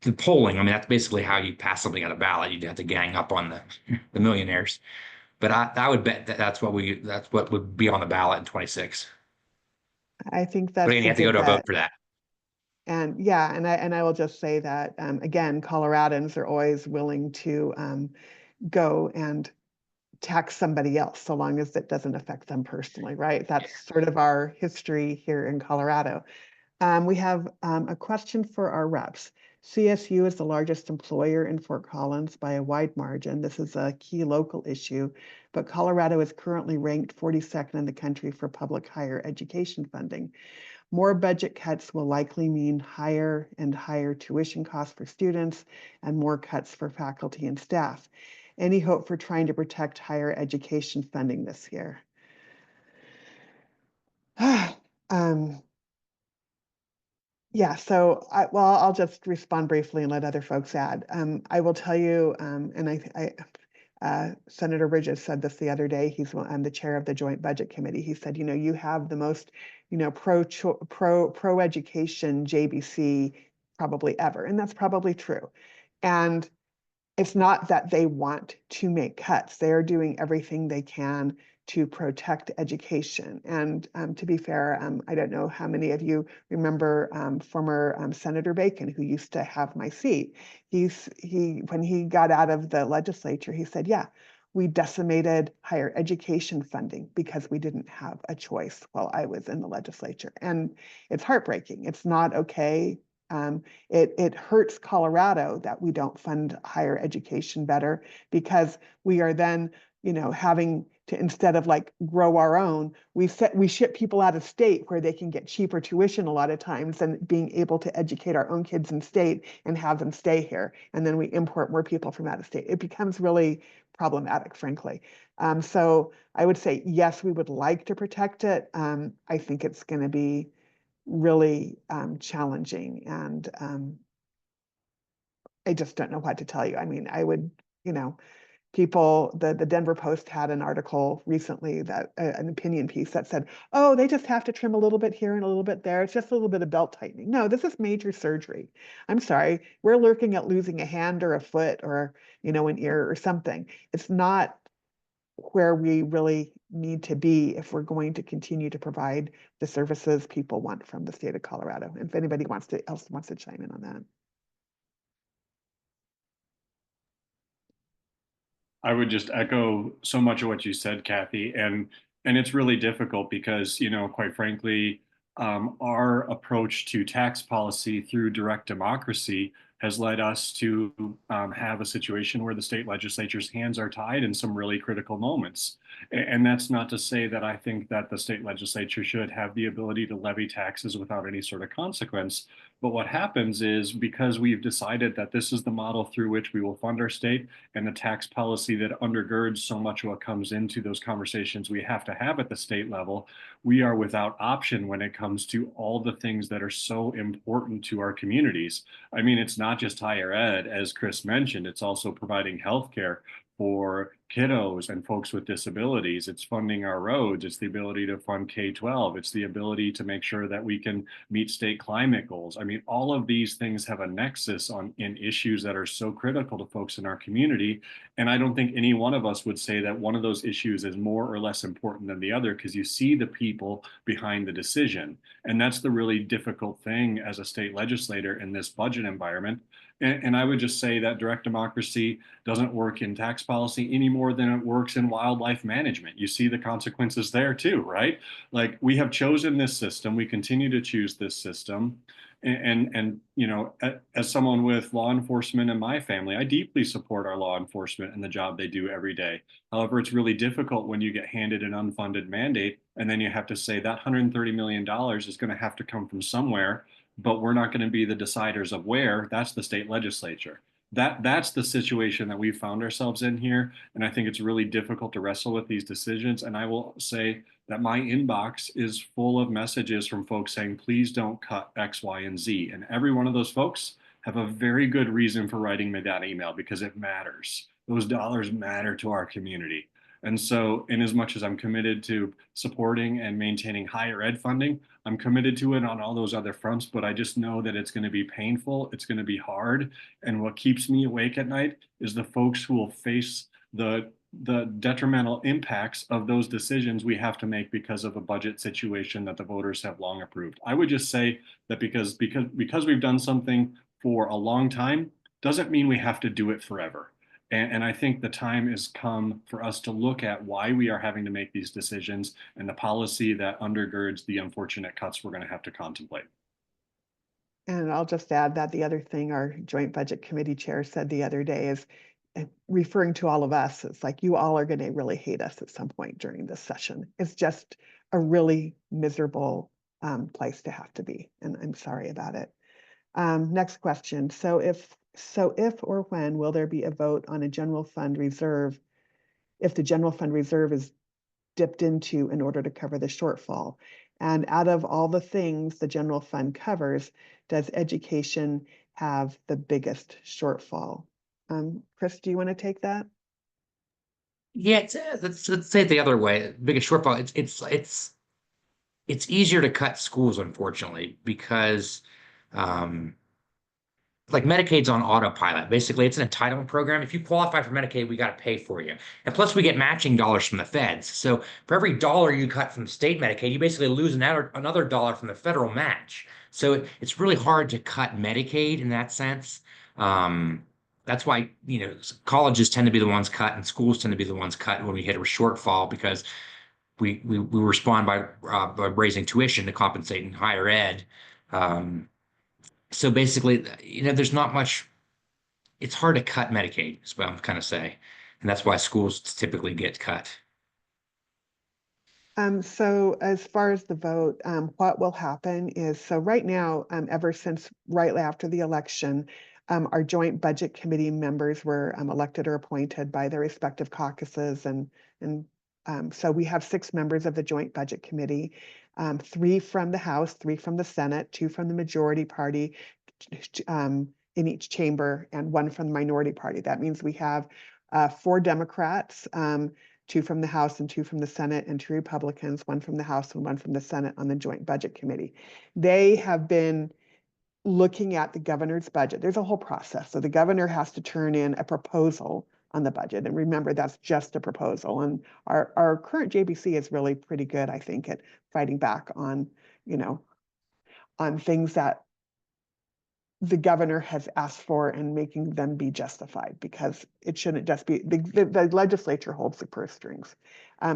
The polling, I mean, that's basically how you pass something at a ballot. You'd have to gang up on the millionaires. But I would bet that's what would be on the ballot in 26. I think But that's again, you a have to go good to a vote bet. for that. And yeah, and I will just say that again, Coloradans are always willing to go and tax somebody else so long as it doesn't affect them personally, right? That's sort of our history here in Colorado. We have a question for our reps. CSU is the largest employer in Fort Collins by a wide margin. This is a key local issue, but Colorado is currently ranked 42nd in the country for public higher education funding. More budget cuts will likely mean higher and higher tuition costs for students and more cuts for faculty and staff. Any hope for trying to protect higher education funding this year? Yeah, so I'll just respond briefly and let other folks add. I will tell you, and Senator Bridges said this the other day. He's the chair of the Joint Budget Committee. He said, you have the most, pro education JBC probably ever, and that's probably true. And it's not that they want to make cuts. They are doing everything they can to protect education. And to be fair, I don't know how many of you remember former Senator Bacon, who used to have my seat. When he got out of the legislature, he said, yeah, we decimated higher education funding because we didn't have a choice while I was in the legislature. And it's heartbreaking. It's not okay. It hurts Colorado that we don't fund higher education better, because we are then, having to, instead of like grow our own, we ship people out of state where they can get cheaper tuition a lot of times than being able to educate our own kids in state and have them stay here. And then we import more people from out of state. It becomes really problematic, frankly. So I would say, yes, we would like to protect it. I think it's going to be really challenging, and I just don't know what to tell you. I mean, I would, the Denver Post had an article recently, that an opinion piece that said, oh, they just have to trim a little bit here and a little bit there. It's just a little bit of belt tightening. No, this is major surgery. I'm sorry, we're looking at losing a hand or a foot or, an ear or something. It's not where we really need to be if we're going to continue to provide the services people want from the state of Colorado. If anybody else wants to chime in on that. I would just echo so much of what you said, Kathy, and it's really difficult because, quite frankly, our approach to tax policy through direct democracy has led us to have a situation where the state legislature's hands are tied in some really critical moments. And that's not to say that I think that the state legislature should have the ability to levy taxes without any sort of consequence. But what happens is, because we've decided that this is the model through which we will fund our state, and the tax policy that undergirds so much of what comes into those conversations we have to have at the state level, we are without option when it comes to all the things that are so important to our communities. I mean, it's not just higher ed, as Chris mentioned, it's also providing healthcare for kiddos and folks with disabilities. It's funding our roads. It's the ability to fund K-12. It's the ability to make sure that we can meet state climate goals. I mean, all of these things have a nexus in issues that are so critical to folks in our community. And I don't think any one of us would say that one of those issues is more or less important than the other, because you see the people behind the decision. And that's the really difficult thing as a state legislator in this budget environment. And I would just say that direct democracy doesn't work in tax policy any more than it works in wildlife management. You see the consequences there too, right? Like, we have chosen this system, we continue to choose this system. And you know, as someone with law enforcement in my family, I deeply support our law enforcement and the job they do every day. However, it's really difficult when you get handed an unfunded mandate and then you have to say that $130 million is going to have to come from somewhere, but we're not going to be the deciders of where. That's the state legislature. That's the situation that we've found ourselves in here. And I think it's really difficult to wrestle with these decisions. And I will say that my inbox is full of messages from folks saying, please don't cut X, Y, and Z. And every one of those folks have a very good reason for writing me that email, because it matters. Those dollars matter to our community. And so, in as much as I'm committed to supporting and maintaining higher ed funding, I'm committed to it on all those other fronts, but I just know that it's going to be painful. It's going to be hard. And what keeps me awake at night is the folks who will face the detrimental impacts of those decisions we have to make because of a budget situation that the voters have long approved. I would just say that because we've done something for a long time doesn't mean we have to do it forever. And I think the time has come for us to look at why we are having to make these decisions and the policy that undergirds the unfortunate cuts we're going to have to contemplate. And I'll just add that the other thing our Joint Budget Committee chair said the other day is, referring to all of us, it's like, you all are going to really hate us at some point during this session. It's just a really miserable place to have to be, and I'm sorry about it. Next question. So if or when will there be a vote on a general fund reserve if the general fund reserve is dipped into in order to cover the shortfall? And out of all the things the general fund covers, does education have the biggest shortfall? Chris, do you want to take that? Yeah, let's say it the other way. Biggest shortfall. It's easier to cut schools, unfortunately, because like Medicaid's on autopilot. Basically, it's an entitlement program. If you qualify for Medicaid, we got to pay for you. And plus, we get matching dollars from the feds. So for every dollar you cut from state Medicaid, you basically lose another dollar from the federal match. So it's really hard to cut Medicaid in that sense. That's why, you know, colleges tend to be the ones cut and schools tend to be the ones cut when we hit a shortfall, because we respond by raising tuition to compensate in higher ed. So basically, you know, there's not much, it's hard to cut Medicaid, is what I'm kind of saying. And that's why schools typically get cut. So as far as the vote, what will happen is, so right now, ever since right after the election, our Joint Budget Committee members were elected or appointed by their respective caucuses. And so we have 6 members of the Joint Budget Committee, 3 from the House, 3 from the Senate, 2 from the majority party in each chamber, and 1 from the minority party. That means we have 4 Democrats, 2 from the House and 2 from the Senate, and 2 Republicans, 1 from the House and 1 from the Senate on the Joint Budget Committee. They have been looking at the governor's budget. There's a whole process. So the governor has to turn in a proposal on the budget. And remember, that's just a proposal. And our current JBC is really pretty good, I think, at fighting back on, you know, on things that the governor has asked for and making them be justified, because it shouldn't just be, the legislature holds the purse strings.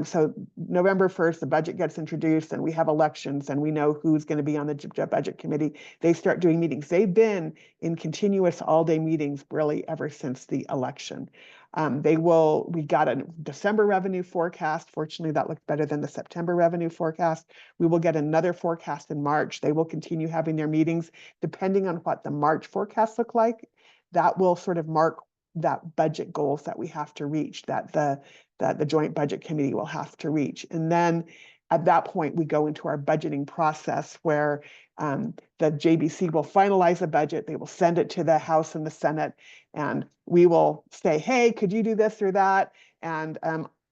So November 1st, the budget gets introduced and we have elections and we know who's going to be on the budget committee. They start doing meetings. They've been in continuous all-day meetings really ever since the election. We got a December revenue forecast. Fortunately, that looked better than the September revenue forecast. We will get another forecast in March. They will continue having their meetings. Depending on what the March forecasts look like, that will sort of mark that budget goals that we have to reach, that the joint budget committee will have to reach. And then at that point, we go into our budgeting process where the JBC will finalize the budget. They will send it to the House and the Senate, and we will say, hey, could you do this or that? And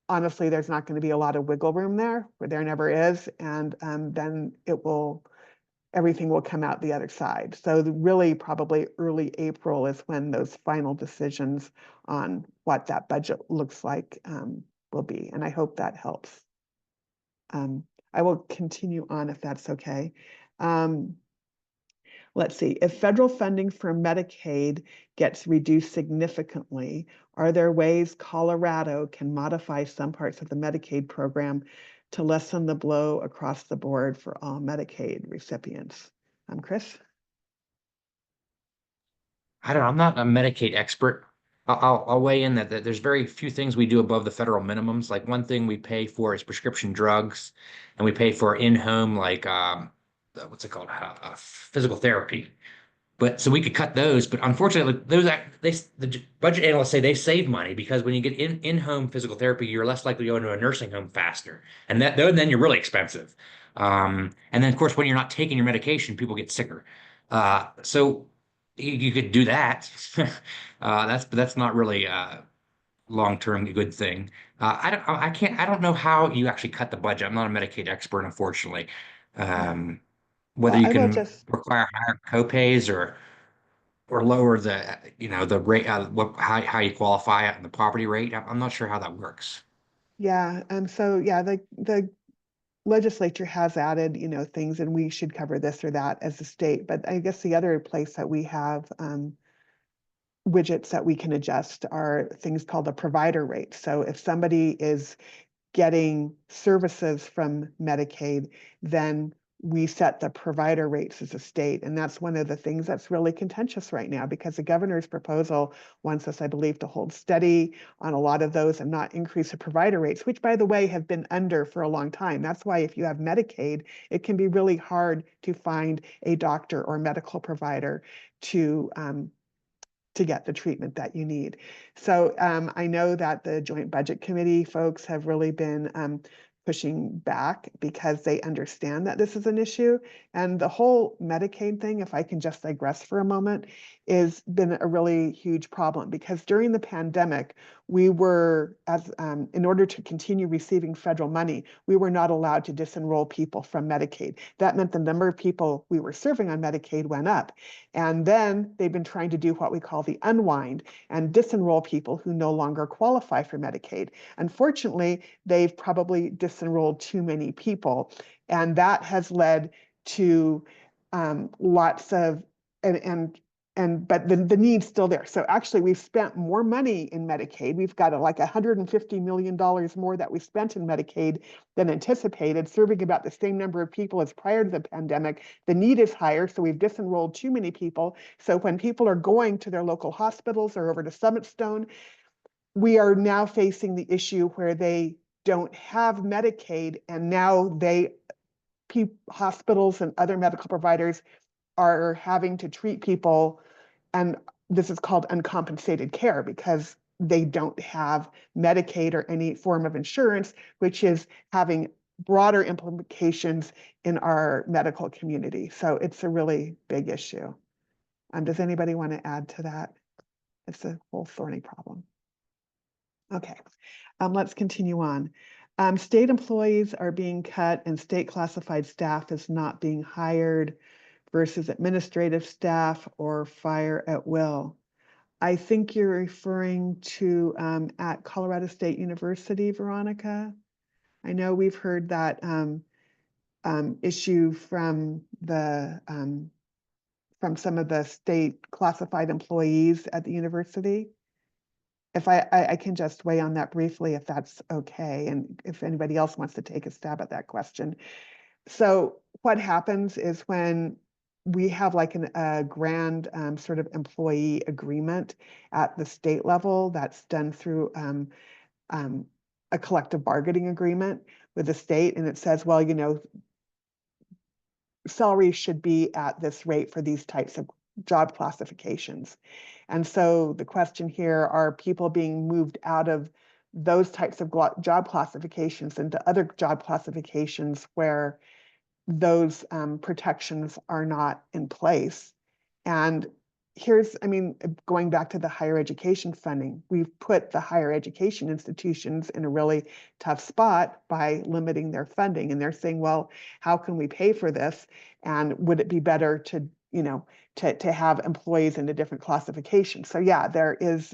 honestly, there's not going to be a lot of wiggle room there, where there never is. And then everything will come out the other side. So really probably early April is when those final decisions on what that budget looks like will be. And I hope that helps. I will continue on if that's okay. Let's see, if federal funding for Medicaid gets reduced significantly, are there ways Colorado can modify some parts of the Medicaid program to lessen the blow across the board for all Medicaid recipients? Chris? I don't know. I'm not a Medicaid expert. I'll weigh in that there's very few things we do above the federal minimums. Like one thing we pay for is prescription drugs, and we pay for in-home, like what's it called, physical therapy. But so we could cut those, but unfortunately, the budget analysts say they save money because when you get in-home physical therapy, you're less likely to go into a nursing home faster, and then you're really expensive. And then of course, when you're not taking your medication, people get sicker. So you could do that. That's not really a long-term good thing. I don't know how you actually cut the budget. I'm not a Medicaid expert, unfortunately. Whether Well, you I will can just require higher copays or lower the rate, how you qualify it and the property rate. I'm not sure how that works. yeah, so yeah, the legislature has added, things, and we should cover this or that as a state. But I guess the other place that we have widgets that we can adjust are things called the provider rate. So if somebody is getting services from Medicaid, then we set the provider rates as a state. And that's one of the things that's really contentious right now, because the governor's proposal wants us, I believe, to hold steady on a lot of those and not increase the provider rates, which, by the way, have been under for a long time. That's why if you have Medicaid, it can be really hard to find a doctor or medical provider to get the treatment that you need. So I know that the Joint Budget Committee folks have really been pushing back because they understand that this is an issue. And the whole Medicaid thing, if I can just digress for a moment, has been a really huge problem, because during the pandemic, we were, in order to continue receiving federal money, we were not allowed to disenroll people from Medicaid. That meant the number of people we were serving on Medicaid went up. And then they've been trying to do what we call the unwind and disenroll people who no longer qualify for Medicaid. Unfortunately, they've probably disenrolled too many people, and that has led to lots of, but the need's still there. So actually, we've spent more money in Medicaid. We've got like $150 million more that we spent in Medicaid than anticipated, serving about the same number of people as prior to the pandemic. The need is higher, so we've disenrolled too many people. So when people are going to their local hospitals or over to Summit Stone, we are now facing the issue where they don't have Medicaid, and now hospitals and other medical providers are having to treat people, and this is called uncompensated care, because they don't have Medicaid or any form of insurance, which is having broader implications in our medical community. So it's a really big issue. Does anybody want to add to that? It's a whole thorny problem. Okay, let's continue on. State employees are being cut and state classified staff is not being hired versus administrative staff or fire at will. I think you're referring to at Colorado State University, Veronica. I know we've heard that issue from some of the state classified employees at the university. if I can just weigh on that briefly, if that's okay, and if anybody else wants to take a stab at that question. So what happens is when we have like a grand sort of employee agreement at the state level that's done through a collective bargaining agreement with the state, and it says, well, you know, salary should be at this rate for these types of job classifications. And so the question here, are people being moved out of those types of job classifications into other job classifications where those protections are not in place? And here's, I mean, going back to the higher education funding, we've put the higher education institutions in a really tough spot by limiting their funding. And they're saying, well, how can we pay for this? And would it be better to, you know, to have employees in a different classification? So yeah, there is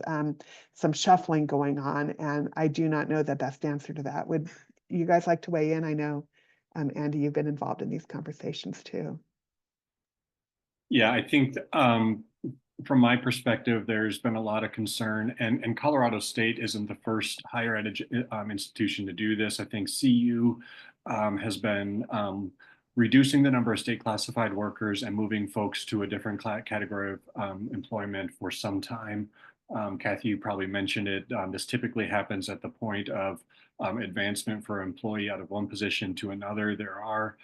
some shuffling going on, and I do not know the best answer to that. Would you guys like to weigh in? I know, Andy, you've been involved in these conversations too. Yeah, I think from my perspective, there's been a lot of concern, and Colorado State isn't the first higher ed institution to do this. I think CU has been reducing the number of state classified workers and moving folks to a different category of employment for some time. Kathy, you probably mentioned it. This typically happens at the point of advancement for an employee out of one position to another. There are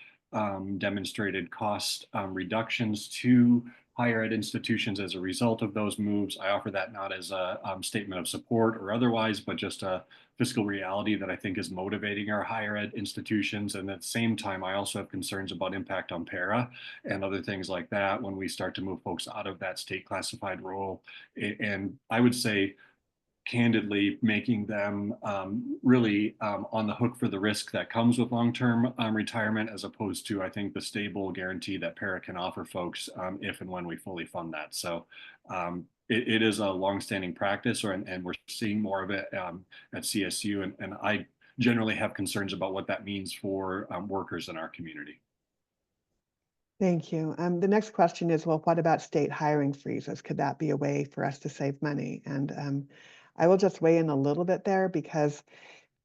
demonstrated cost reductions to higher ed institutions as a result of those moves. I offer that not as a statement of support or otherwise, but just a fiscal reality that I think is motivating our higher ed institutions. And at the same time, I also have concerns about impact on para and other things like that when we start to move folks out of that state classified role. And I would say, candidly, making them really on the hook for the risk that comes with long-term retirement, as opposed to, I think, the stable guarantee that para can offer folks if and when we fully fund that. So it is a longstanding practice, and we're seeing more of it at CSU, and I generally have concerns about what that means for workers in our community. Thank you. The next question is, well, what about state hiring freezes? Could that be a way for us to save money? And I will just weigh in a little bit there, because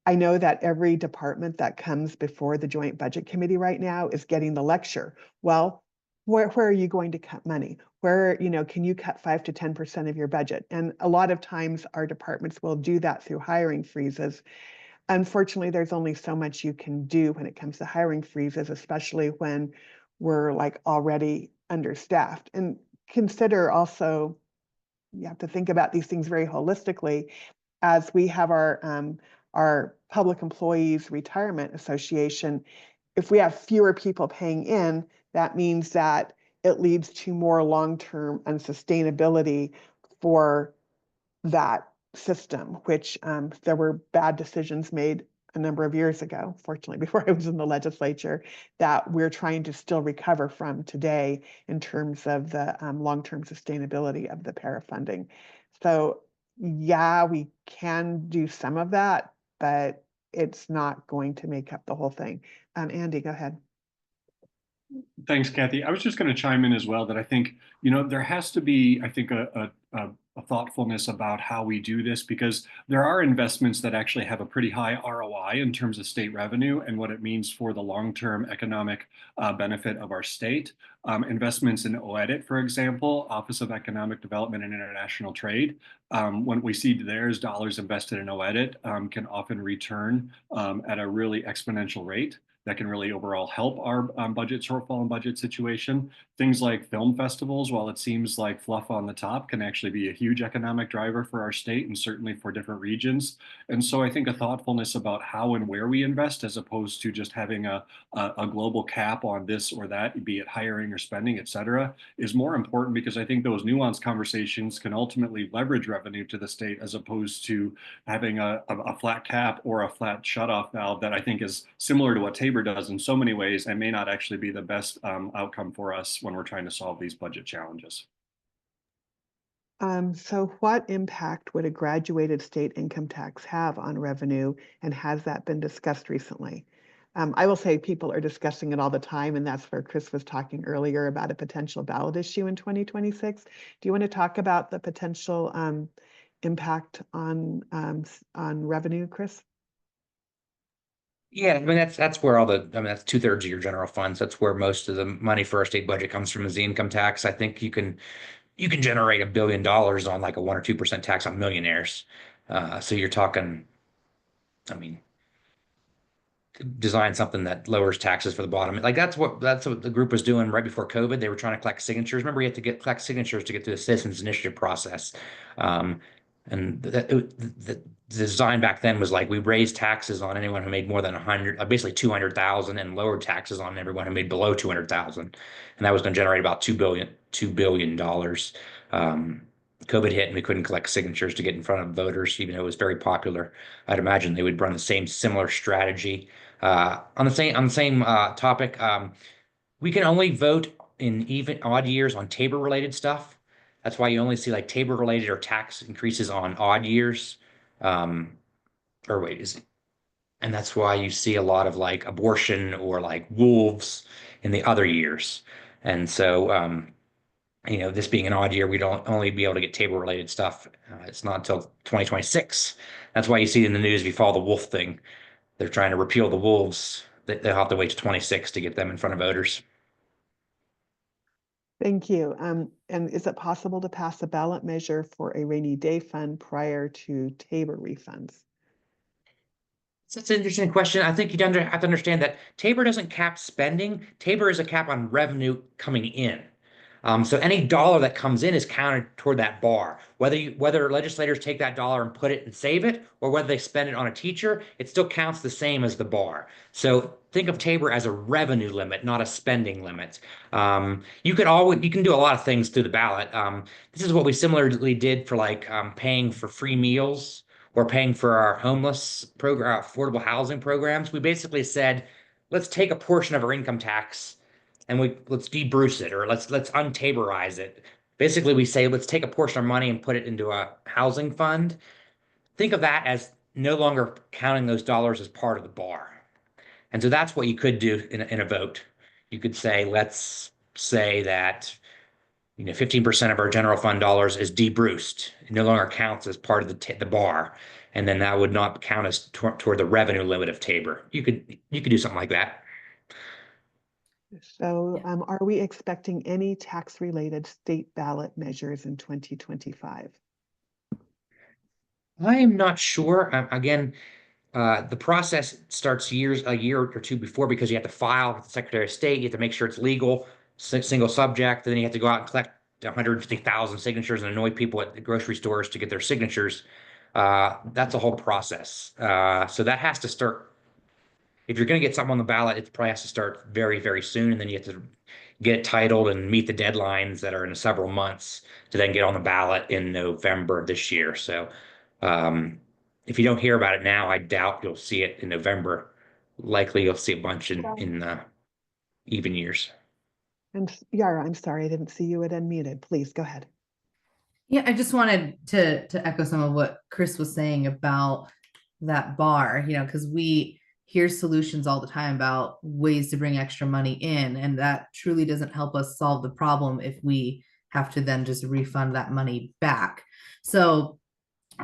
I know that every department that comes before the Joint Budget Committee right now is getting the lecture. Well, where are you going to cut money? Where, you know, can you cut 5 to 10% of your budget? And a lot of times our departments will do that through hiring freezes. Unfortunately, there's only so much you can do when it comes to hiring freezes, especially when we're like already understaffed. And consider also, you have to think about these things very holistically. As we have our Public Employees Retirement Association, if we have fewer people paying in, that means that it leads to more long-term unsustainability for that system, which there were bad decisions made a number of years ago, fortunately, before I was in the legislature, that we're trying to still recover from today in terms of the long-term sustainability of the para funding. So yeah, we can do some of that, but it's not going to make up the whole thing. Andy, go ahead. Thanks, Kathy. I was just going to chime in as well that I think, you know, there has to be, I think, a thoughtfulness about how we do this, because there are investments that actually have a pretty high ROI in terms of state revenue and what it means for the long-term economic benefit of our state. Investments in OEDIT, for example, Office of Economic Development and International Trade, when we see there's dollars invested in OEDIT can often return at a really exponential rate that can really overall help our budget shortfall and budget situation. Things like film festivals, while it seems like fluff on the top, can actually be a huge economic driver for our state and certainly for different regions. And so I think a thoughtfulness about how and where we invest, as opposed to just having a global cap on this or that, be it hiring or spending, et cetera, is more important, because I think those nuanced conversations can ultimately leverage revenue to the state, as opposed to having a flat cap or a flat shutoff valve that I think is similar to what Tabor does in so many ways and may not actually be the best outcome for us when we're trying to solve these budget challenges. So what impact would a graduated state income tax have on revenue, and has that been discussed recently? I will say people are discussing it all the time, and that's where Chris was talking earlier about a potential ballot issue in 2026. Do you want to talk about the potential impact on revenue, Chris? Yeah, I mean that's where all that's 2/3 of your general funds. That's where most of the money for our state budget comes from is the income tax. I think you can generate $1 billion on like a 1 or 2% tax on millionaires. So you're talking, I mean, design something that lowers taxes for the bottom. Like that's what the group was doing right before COVID. They were trying to collect signatures. Remember, you had to collect signatures to get through the citizens initiative process. Um, and the design back then was like we raised taxes on anyone who made more than 100, basically 200,000, and lowered taxes on everyone who made below 200,000. And that was going to generate about $2 billion. Um, COVID hit and we couldn't collect signatures to get in front of voters, even though it was very popular. I'd imagine they would run the same similar strategy. On the same topic, we can only vote in even odd years on Tabor related stuff. That's why you only see like Tabor related or tax increases on odd years. Um, or wait, and that's why you see a lot of like abortion or like wolves in the other years. And so, this being an odd year, we don't only be able to get Tabor related stuff. It's not until 2026. That's why you see in the news if you follow the wolf thing. They're trying to repeal the wolves. They'll have to wait to 26 to get them in front of voters. Thank you. And is it possible to pass a ballot measure for a rainy day fund prior to Tabor refunds? So that's an interesting question. I think have to understand that Tabor doesn't cap spending. Tabor is a cap on revenue coming in. So any dollar that comes in is counted toward that bar. Whether legislators take that dollar and put it and save it, or whether they spend it on a teacher, it still counts the same as the bar. So think of Tabor as a revenue limit, not a spending limit. You can do a lot of things through the ballot. This is what we similarly did for like paying for free meals or paying for our homeless program, affordable housing programs. We basically said, let's take a portion of our income tax and let's debruce it, or let's untaborize it. Basically, we say let's take a portion of our money and put it into a housing fund. Think of that as no longer counting those dollars as part of the bar. And so that's what you could do in a vote. You could say, let's say that 15% of our general fund dollars is debruced. It no longer counts as part of the bar, and then that would not count as toward the revenue limit of Tabor. You could do something like that. So are we expecting any tax-related state ballot measures in 2025? I am not sure. Again, the process starts a year or two before because you have to file with the Secretary of State. You have to make sure it's legal, single subject. Then you have to go out and collect 150,000 signatures and annoy people at the grocery stores to get their signatures. That's a whole process. So that has to start. If you're going to get something on the ballot, it probably has to start very, very soon. And then you have to get it titled and meet the deadlines that are in several months to then get on the ballot in November of this year. So if you don't hear about it now, I doubt you'll see it in November. Likely you'll see a bunch in even years. And Yara, I'm sorry, I didn't see you had unmuted. Please go ahead. Yeah, I just wanted to echo some of what Chris was saying about that bar, because we hear solutions all the time about ways to bring extra money in, and that truly doesn't help us solve the problem if we have to then just refund that money back. So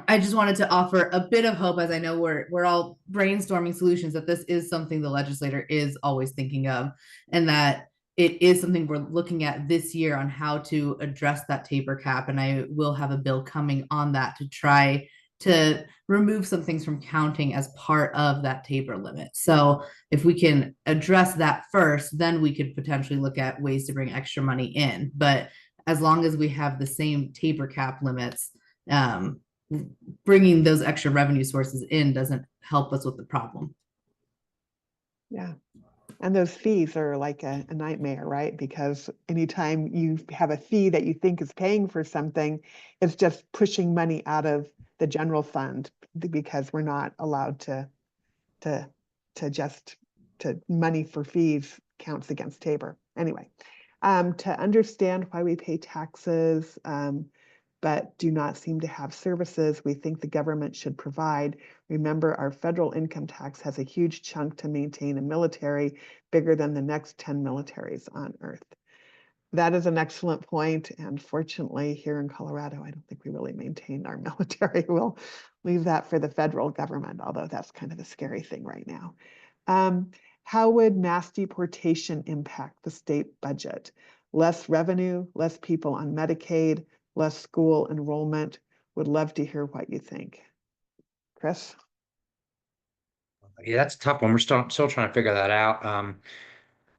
I just wanted to offer a bit of hope, as I know we're all brainstorming solutions, that this is something the legislator is always thinking of, and that it is something we're looking at this year on how to address that Tabor cap. And I will have a bill coming on that to try to remove some things from counting as part of that Tabor limit. So if we can address that first, then we could potentially look at ways to bring extra money in. But as long as we have the same Tabor cap limits, bringing those extra revenue sources in doesn't help us with the problem. Yeah. And those fees are like a nightmare, right? Because anytime you have a fee that you think is paying for something, it's just pushing money out of the general fund because we're not allowed to money for fees counts against Tabor. Anyway, to understand why we pay taxes, but do not seem to have services we think the government should provide. Remember, our federal income tax has a huge chunk to maintain a military bigger than the next 10 militaries on Earth. That is an excellent point. And fortunately, here in Colorado, I don't think we really maintain our military. We'll leave that for the federal government, although that's kind of a scary thing right now. How would mass deportation impact the state budget? Less revenue, less people on Medicaid, less school enrollment. Would love to hear what you think. Chris? Yeah, that's a tough one. We're still trying to figure that out.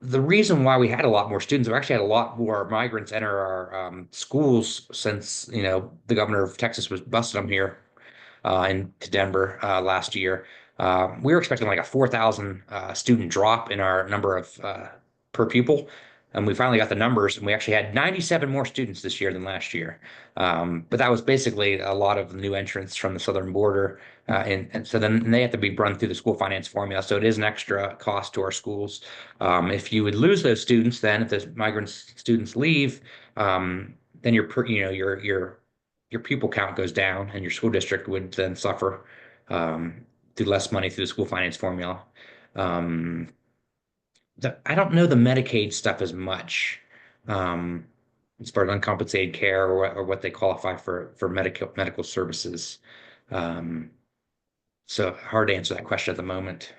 The reason why we had a lot more students, we actually had a lot more migrants enter our schools since, the governor of Texas was busting them here into Denver last year. We were expecting like a 4,000 student drop in our number of per pupil. And we finally got the numbers, and we actually had 97 more students this year than last year. But that was basically a lot of new entrants from the southern border. And so then they have to be run through the school finance formula. So it is an extra cost to our schools. If you would lose those students, then if the migrant students leave, then your pupil count goes down, and your school district would then suffer through less money through the school finance formula. I don't know the Medicaid stuff as much, as far as uncompensated care or what they qualify for medical services. So hard to answer that question at the moment.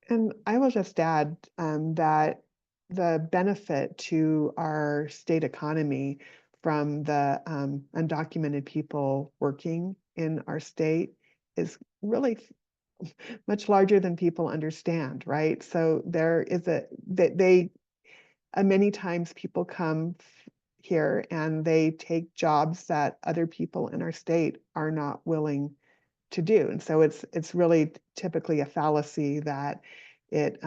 And I will just add that the benefit to our state economy from the undocumented people working in our state is really much larger than people understand, right? So there is many times people come here and they take jobs that other people in our state are not willing to do. And so it's really typically a fallacy that it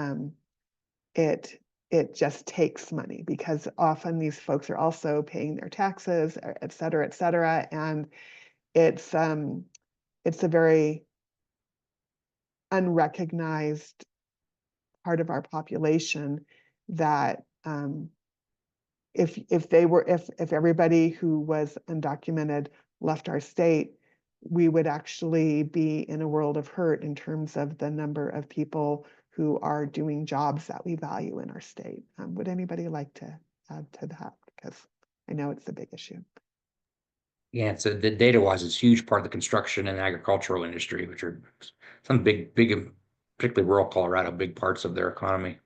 just takes money, because often these folks are also paying their taxes, et cetera, and it's a very unrecognized part of our population that if everybody who was undocumented left our state, we would actually be in a world of hurt in terms of the number of people who are doing jobs that we value in our state. Would anybody like to add to that? Because I know it's a big issue. Yeah, so the data wise, it's a huge part of the construction and agricultural industry, which are some big, particularly rural Colorado, big parts of their economy.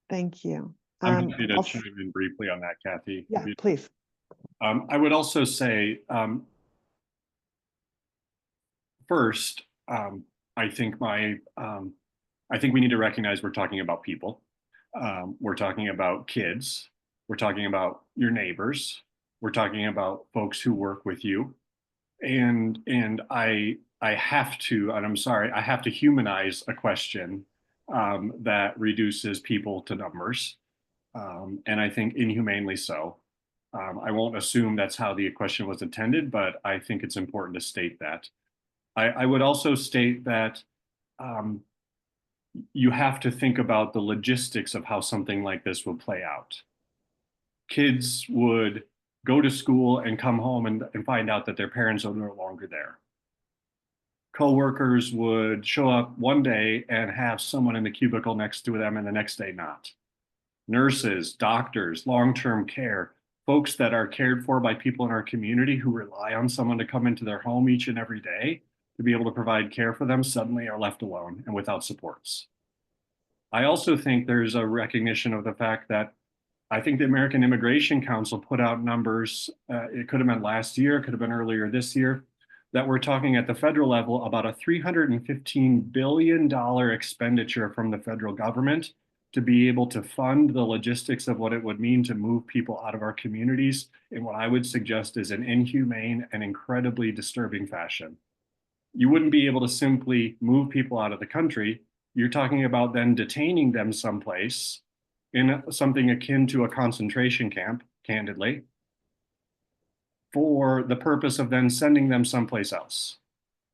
Thank you. I'm happy to chime in briefly on that, Kathy. Yeah, please. I would also say, first, I think we need to recognize we're talking about people. We're talking about kids. We're talking about your neighbors. We're talking about folks who work with you. And I have to, and I'm sorry, I have to humanize a question that reduces people to numbers. And I think inhumanely so. I won't assume that's how the question was intended, but I think it's important to state that. I would also state that you have to think about the logistics of how something like this would play out. Kids would go to school and come home and find out that their parents are no longer there. Coworkers would show up one day and have someone in the cubicle next to them, and the next day not. Nurses, doctors, long-term care, folks that are cared for by people in our community who rely on someone to come into their home each and every day to be able to provide care for them, suddenly are left alone and without supports. I also think there's a recognition of the fact that I think the American Immigration Council put out numbers, it could have been last year, it could have been earlier this year, that we're talking at the federal level about a $315 billion expenditure from the federal government to be able to fund the logistics of what it would mean to move people out of our communities in what I would suggest is an inhumane and incredibly disturbing fashion. You wouldn't be able to simply move people out of the country. You're talking about then detaining them someplace in something akin to a concentration camp, candidly, for the purpose of then sending them someplace else.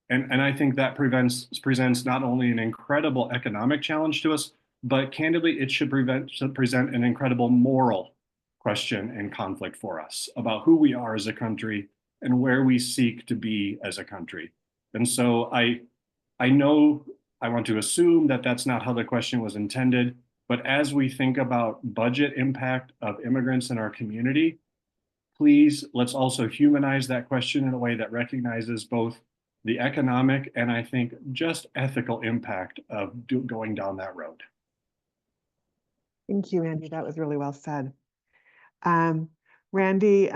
And I think that presents not only an incredible economic challenge to us, but candidly, it should present an incredible moral question and conflict for us about who we are as a country and where we seek to be as a country. And so I know, I want to assume that that's not how the question was intended. But as we think about budget impact of immigrants in our community, please, let's also humanize that question in a way that recognizes both the economic and I think just ethical impact of going down that road. Thank you, Andy. That was really well said. Randy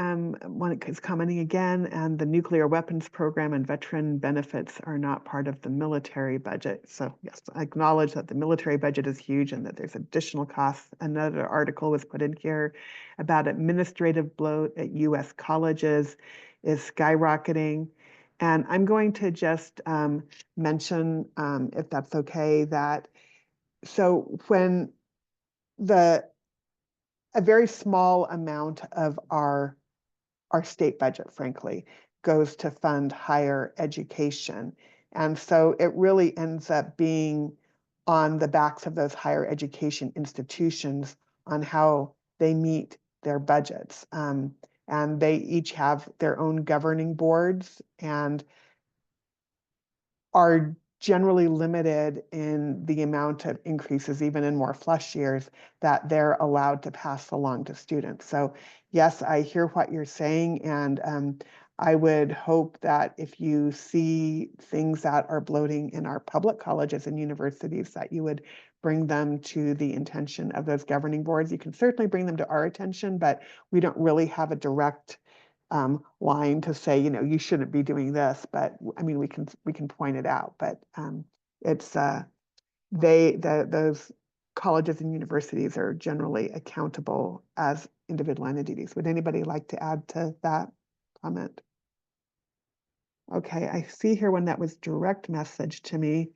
is commenting again, and the nuclear weapons program and veteran benefits are not part of the military budget. So yes, I acknowledge that the military budget is huge and that there's additional costs. Another article was put in here about administrative bloat at US colleges is skyrocketing. And I'm going to just mention, if that's okay, that so when a very small amount of our state budget, frankly, goes to fund higher education. And so it really ends up being on the backs of those higher education institutions on how they meet their budgets. And they each have their own governing boards and are generally limited in the amount of increases, even in more flush years, that they're allowed to pass along to students. So yes, I hear what you're saying, and I would hope that if you see things that are bloating in our public colleges and universities, that you would bring them to the attention of those governing boards. You can certainly bring them to our attention, but we don't really have a direct line to say, you know, you shouldn't be doing this, but I mean, we can point it out, but it's those colleges and universities are generally accountable as individual entities. Would anybody like to add to that comment? Okay, I see here when that was direct message to me.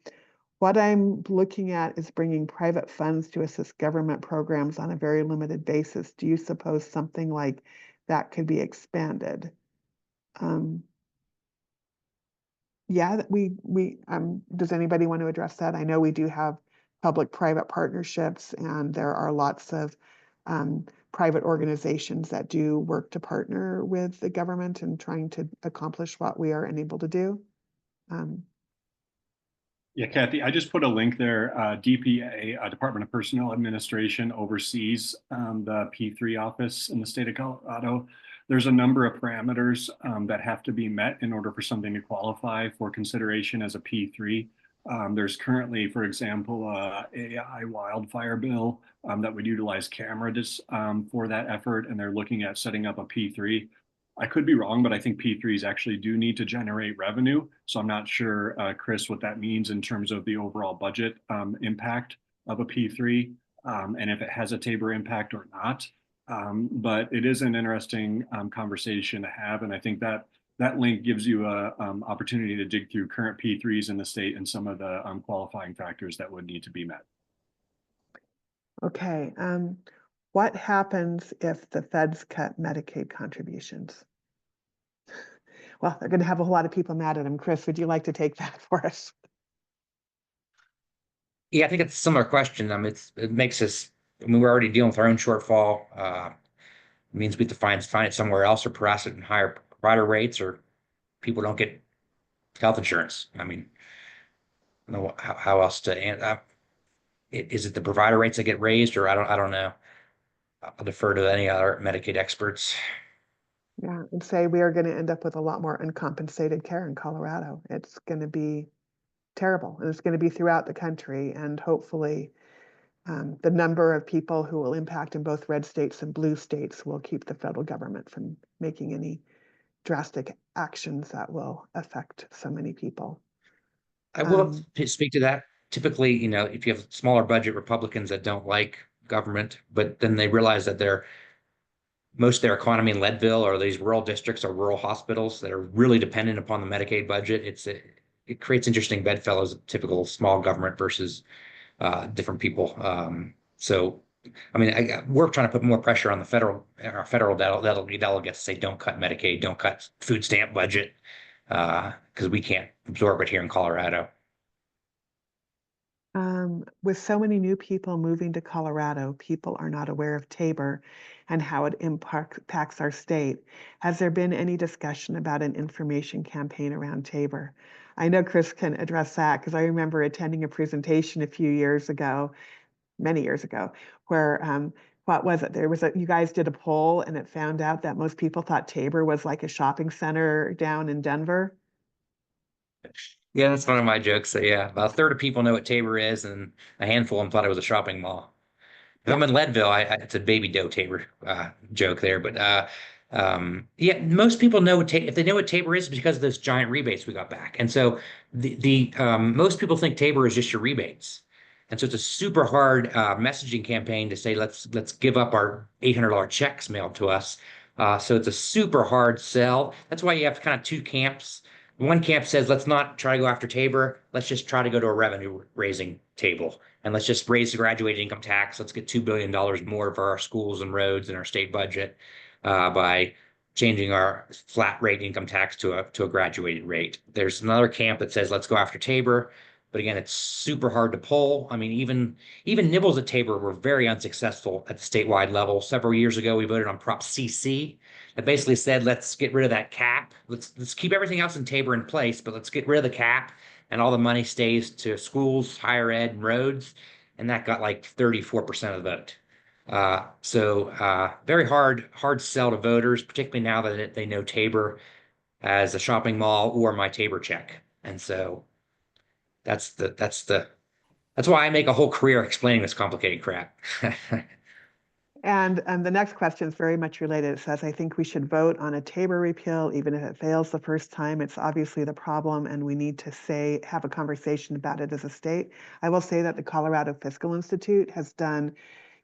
What I'm looking at is bringing private funds to assist government programs on a very limited basis. Do you suppose something like that could be expanded? Yeah, does anybody want to address that? I know we do have public-private partnerships, and there are lots of private organizations that do work to partner with the government in trying to accomplish what we are unable to do. Yeah, Kathy, I just put a link there. DPA, Department of Personnel Administration, oversees the P3 office in the state of Colorado. There's a number of parameters that have to be met in order for something to qualify for consideration as a P3. There's currently, for example, AI wildfire bill that would utilize cameras for that effort, and they're looking at setting up a P3. I could be wrong, but I think P3s actually do need to generate revenue. So I'm not sure, Chris, what that means in terms of the overall budget impact of a P3 and if it has a Tabor impact or not. But it is an interesting conversation to have. And I think that that link gives you an opportunity to dig through current P3s in the state and some of the qualifying factors that would need to be met. Okay. What happens if the feds cut Medicaid contributions? Well, they're going to have a whole lot of people mad at them. Chris, would you like to take that for us? Yeah, I think it's a similar question. It makes us, I mean, we're already dealing with our own shortfall. It means we have to find it somewhere else or perhaps it in higher provider rates or people don't get health insurance. I mean, I don't know how else to answer. Is it the provider rates that get raised or I don't know. I'll defer to any other Medicaid experts. Yeah, and say we are going to end up with a lot more uncompensated care in Colorado. It's going to be terrible, and it's going to be throughout the country. And hopefully, the number of people who will impact in both red states and blue states will keep the federal government from making any drastic actions that will affect so many people. I will speak to that. Typically, you know, if you have smaller budget Republicans that don't like government, but then they realize that most of their economy in Leadville or these rural districts or rural hospitals that are really dependent upon the Medicaid budget. It creates interesting bedfellows, typical small government versus different people. So, I mean, we're trying to put more pressure on our federal delegates to say, don't cut Medicaid, don't cut food stamp budget, because we can't absorb it here in Colorado. With so many new people moving to Colorado, people are not aware of Tabor and how it impacts our state. Has there been any discussion about an information campaign around Tabor? I know Chris can address that because I remember attending a presentation a few years ago many years ago, where what was it? You guys did a poll and it found out that most people thought Tabor was like a shopping center down in Denver. Yeah, that's one of my jokes. So yeah, about a third of people know what Tabor is, and a handful of them thought it was a shopping mall. If Yeah. I'm in Leadville, it's a baby doe Tabor joke there. But yeah, most people know what if they know what Tabor is, it's because of those giant rebates we got back. And so the most people think Tabor is just your rebates. And so it's a super hard messaging campaign to say let's give up our $800 checks mailed to us. So it's a super hard sell. That's why you have kind of two camps. One camp says let's not try to go after Tabor. Let's just try to go to a revenue raising table, and let's just raise the graduated income tax. Let's get $2 billion more for our schools and roads and our state budget by changing our flat rate income tax to a graduated rate. There's another camp that says let's go after Tabor, but again, it's super hard to pull. I mean, even nibbles at Tabor were very unsuccessful at the statewide level. Several years ago, we voted on Prop CC that basically said let's get rid of that cap. Let's keep everything else in Tabor in place, but let's get rid of the cap and all the money stays to schools, higher ed, and roads. And that got like 34% of the vote. Very hard sell to voters, particularly now that they know Tabor as a shopping mall or my Tabor check. And so that's why I make a whole career explaining this complicated crap. And the next question is very much related. It says, I think we should vote on a Tabor repeal, even if it fails the first time. It's obviously the problem, and we need to have a conversation about it as a state. I will say that the Colorado Fiscal Institute has done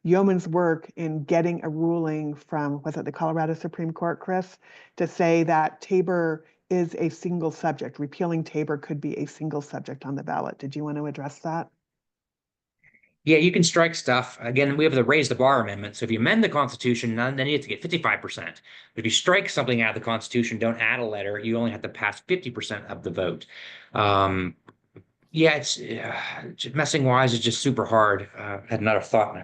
yeoman's work in getting a ruling from, was it the Colorado Supreme Court, Chris, to say that Tabor is a single subject. Repealing Tabor could be a single subject on the ballot. Did you want to address that? Yeah, you can strike stuff. Again, we have the raise the bar amendment. So if you amend the Constitution, then you have to get 55%. But if you strike something out of the Constitution, don't add a letter, you only have to pass 50% of the vote. Yeah, it's messing wise is just super hard. Had another thought.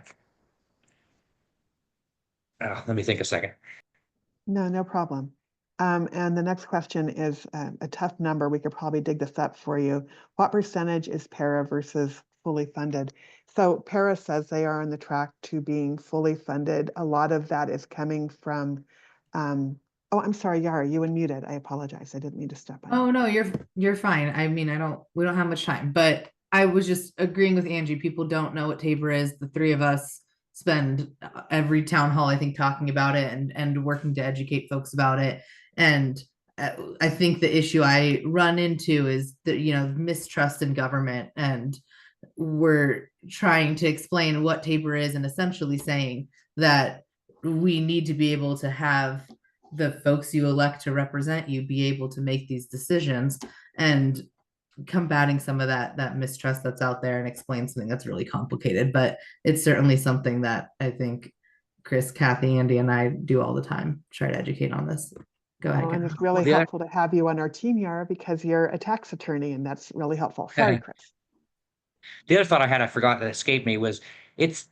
Let me think a second. No problem. And the next question is a tough number. We could probably dig this up for you. What percentage is para versus fully funded? So para says they are on the track to being fully funded. A lot of that is coming from, oh, I'm sorry, Yara, you unmuted. I apologize. I didn't mean to step on you. Oh, no, you're fine. I mean, we don't have much time, but I was just agreeing with Angie. People don't know what Tabor is. The three of us spend every town hall, I think, talking about it and working to educate folks about it. And I think the issue I run into is that, mistrust in government, and we're trying to explain what Tabor is and essentially saying that we need to be able to have the folks you elect to represent you be able to make these decisions, and combating some of that mistrust that's out there and explain something that's really complicated. But it's certainly something that I think Chris, Kathy, Andy, and I do all the time, try to educate on this. Go ahead. And it's really helpful to have you on our team, Yara, because you're a tax attorney, and that's really helpful. Sorry, Chris. The other thought I forgot that escaped me was it's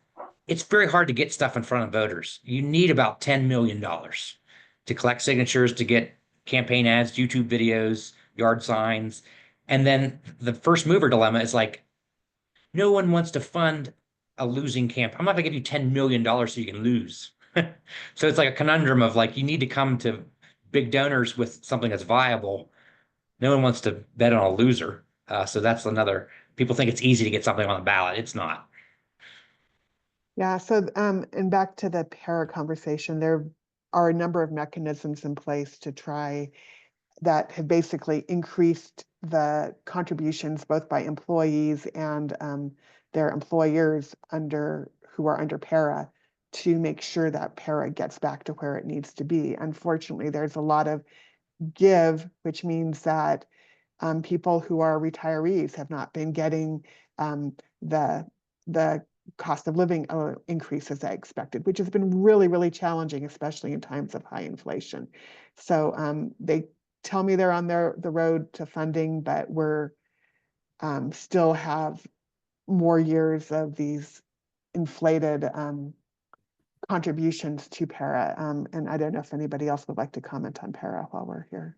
very hard to get stuff in front of voters. You need about $10 million to collect signatures, to get campaign ads, YouTube videos, yard signs. And then the first mover dilemma is like, no one wants to fund a losing camp. I'm not going to give you $10 million so you can lose. So it's like a conundrum of like, you need to come to big donors with something that's viable. No one wants to bet on a loser. So that's another, people think it's easy to get something on the ballot. It's not. Yeah, so and back to the para conversation, there are a number of mechanisms in place to try that have basically increased the contributions both by employees and their employers who are under para to make sure that para gets back to where it needs to be. Unfortunately, there's a lot of give, which means that people who are retirees have not been getting the cost of living increase as I expected, which has been really, really challenging, especially in times of high inflation. So they tell me they're on the road to funding, but we're still have more years of these inflated contributions to para. And I don't know if anybody else would like to comment on para while we're here.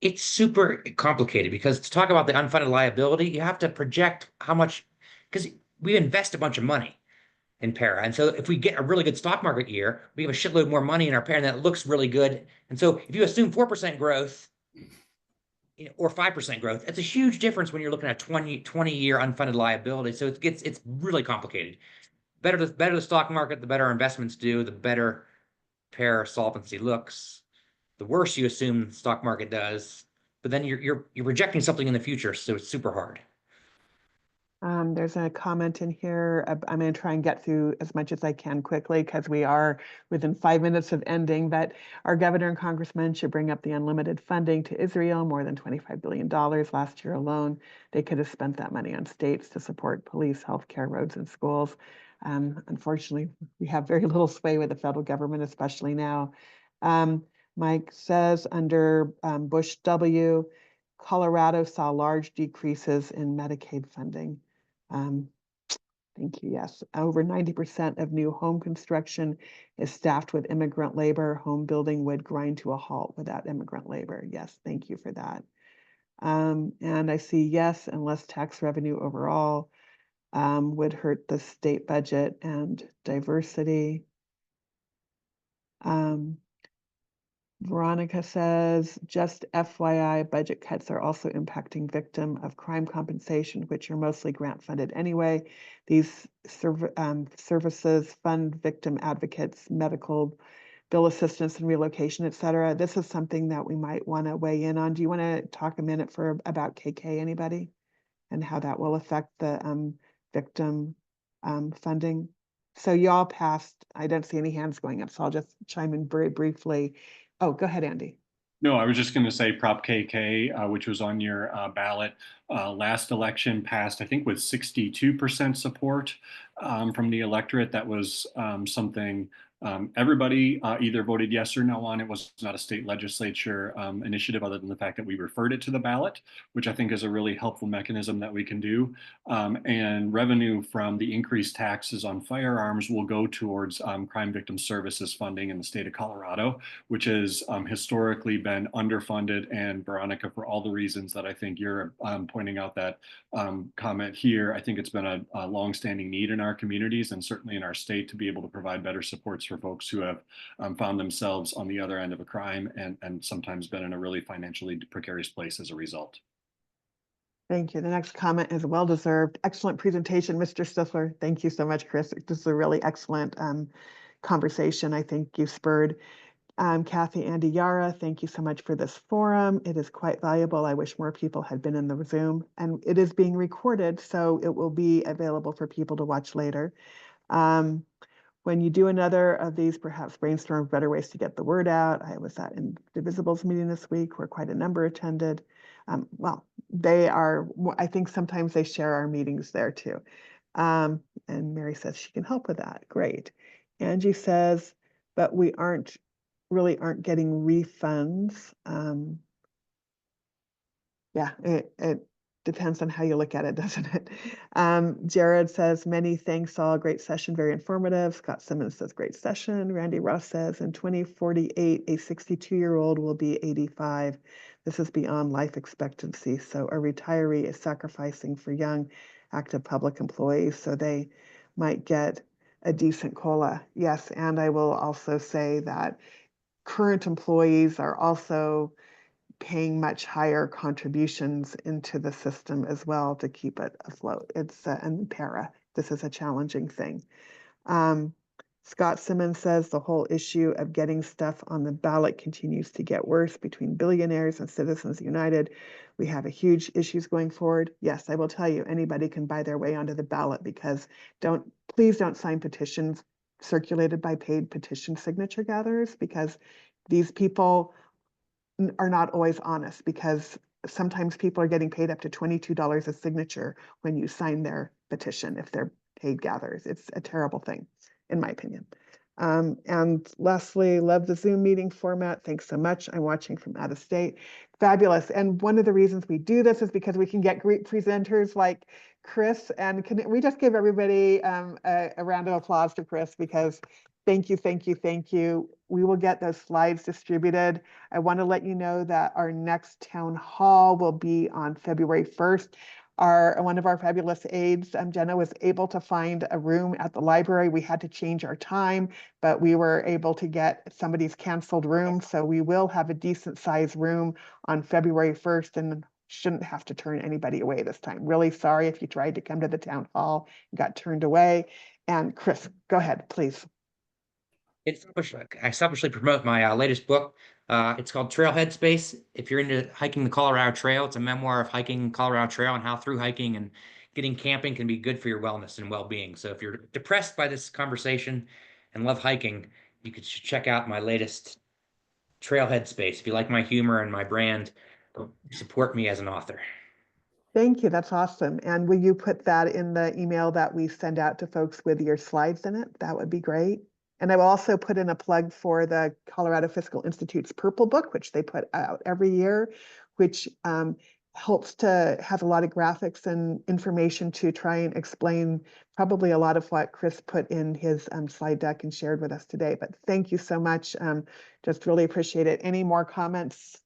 It's super complicated because to talk about the unfunded liability, you have to project how much, because we invest a bunch of money in para. And so if we get a really good stock market year, we have a shitload more money in our para and that looks really good. And so if you assume 4% growth, or 5% growth, it's a huge difference when you're looking at 20-year unfunded liability. So it's really complicated. Better the stock market, the better our investments do, the better para solvency looks. The worse you assume the stock market does, but then you're projecting something in the future, so it's super hard. There's a comment in here. I'm going to try and get through as much as I can quickly because we are within 5 minutes of ending. But our governor and congressman should bring up the unlimited funding to Israel, more than $25 billion last year alone. They could have spent that money on states to support police, healthcare, roads, and schools. Unfortunately, we have very little sway with the federal government, especially now. Mike says under Bush W, Colorado saw large decreases in Medicaid funding. Thank you. Yes, over 90% of new home construction is staffed with immigrant labor. Home building would grind to a halt without immigrant labor. Yes, thank you for that. And I see yes, and less tax revenue overall would hurt the state budget and diversity. Veronica says, just FYI, budget cuts are also impacting victim of crime compensation, which are mostly grant funded anyway. These services fund victim advocates, medical bill assistance and relocation, et cetera. This is something that we might want to weigh in on. Do you want to talk a minute about KK, anybody? And how that will affect the victim funding? So y'all passed, I don't see any hands going up, so I'll just chime in very briefly. Oh, go ahead, Andy. No, I was just going to say Prop KK, which was on your ballot last election, passed, I think, with 62% support from the electorate. That was something everybody either voted yes or no on. It was not a state legislature initiative other than the fact that we referred it to the ballot, which I think is a really helpful mechanism that we can do. And revenue from the increased taxes on firearms will go towards crime victim services funding in the state of Colorado, which has historically been underfunded. And Veronica, for all the reasons that I think you're pointing out that comment here, I think it's been a longstanding need in our communities and certainly in our state to be able to provide better supports for folks who have found themselves on the other end of a crime and sometimes been in a really financially precarious place as a result. Thank you. The next comment is well-deserved. Excellent presentation, Mr. Stifler. Thank you so much, Chris. This is a really excellent conversation I think you spurred. Kathy, Andy, Yara, thank you so much for this forum. It is quite valuable. I wish more people had been in the Zoom, and it is being recorded, so it will be available for people to watch later. When you do another of these, perhaps brainstorm better ways to get the word out. I was at Indivisible's meeting this week where quite a number attended. Well, they are, I think sometimes they share our meetings there too. And Mary says she can help with that. Great. Angie says, but we really aren't getting refunds. Yeah, it depends on how you look at it, doesn't it? Jared says, many thanks all, great session, very informative. Scott Simmons says, great session. Randy Ross says, in 2048, a 62-year-old will be 85. This is beyond life expectancy. So a retiree is sacrificing for young, active public employees so they might get a decent COLA. Yes, and I will also say that current employees are also paying much higher contributions into the system as well to keep it afloat. It's and para. This is a challenging thing. Scott Simmons says the whole issue of getting stuff on the ballot continues to get worse between billionaires and Citizens United. We have a huge issues going forward. Yes, I will tell you, anybody can buy their way onto the ballot because please don't sign petitions circulated by paid petition signature gatherers because these people are not always honest because sometimes people are getting paid up to $22 a signature when you sign their petition if they're paid gatherers. It's a terrible thing, in my opinion. And Leslie, love the Zoom meeting format. Thanks so much. I'm watching from out of state. Fabulous. And one of the reasons we do this is because we can get great presenters like Chris. And can we just give everybody a round of applause to Chris because thank you, thank you, thank you. We will get those slides distributed. I want to let you know that our next town hall will be on February 1st. one of our fabulous aides, Jenna, was able to find a room at the library. We had to change our time, but we were able to get somebody's canceled room. So we will have a decent sized room on February 1st and shouldn't have to turn anybody away this time. Really sorry if you tried to come to the town hall and got turned away. And Chris, go ahead, please. I selfishly promote my latest book. It's called Trailhead Space. If you're into hiking the Colorado Trail, it's a memoir of hiking Colorado Trail and how through hiking and getting camping can be good for your wellness and well-being. So if you're depressed by this conversation and love hiking, you could check out my latest Trailhead Space. If you like my humor and my brand, support me as an author. Thank you. That's awesome. And will you put that in the email that we send out to folks with your slides in it? That would be great. And I will also put in a plug for the Colorado Fiscal Institute's Purple Book, which they put out every year, which helps to have a lot of graphics and information to try and explain probably a lot of what Chris put in his slide deck and shared with us today. But thank you so much. Just really appreciate it. Any more comments?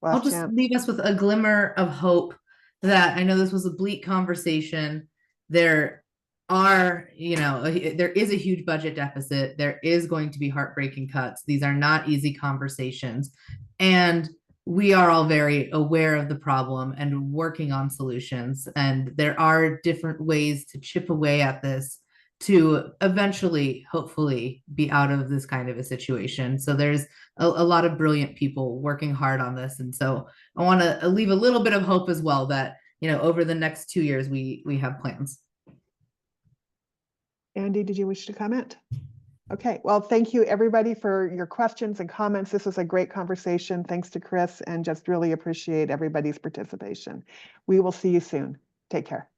I'll just leave us with a glimmer of hope that I know this was a bleak conversation. There are, there is a huge budget deficit. There is going to be heartbreaking cuts. These are not easy conversations. And we are all very aware of the problem and working on solutions. And there are different ways to chip away at this to eventually, hopefully, be out of this kind of a situation. So there's a lot of brilliant people working hard on this. And so I want to leave a little bit of hope as well that, over the next 2 years, we have plans. Andy, did you wish to comment? Okay, well, thank you everybody for your questions and comments. This was a great conversation. Thanks to Chris, and just really appreciate everybody's participation. We will see you soon. Take care.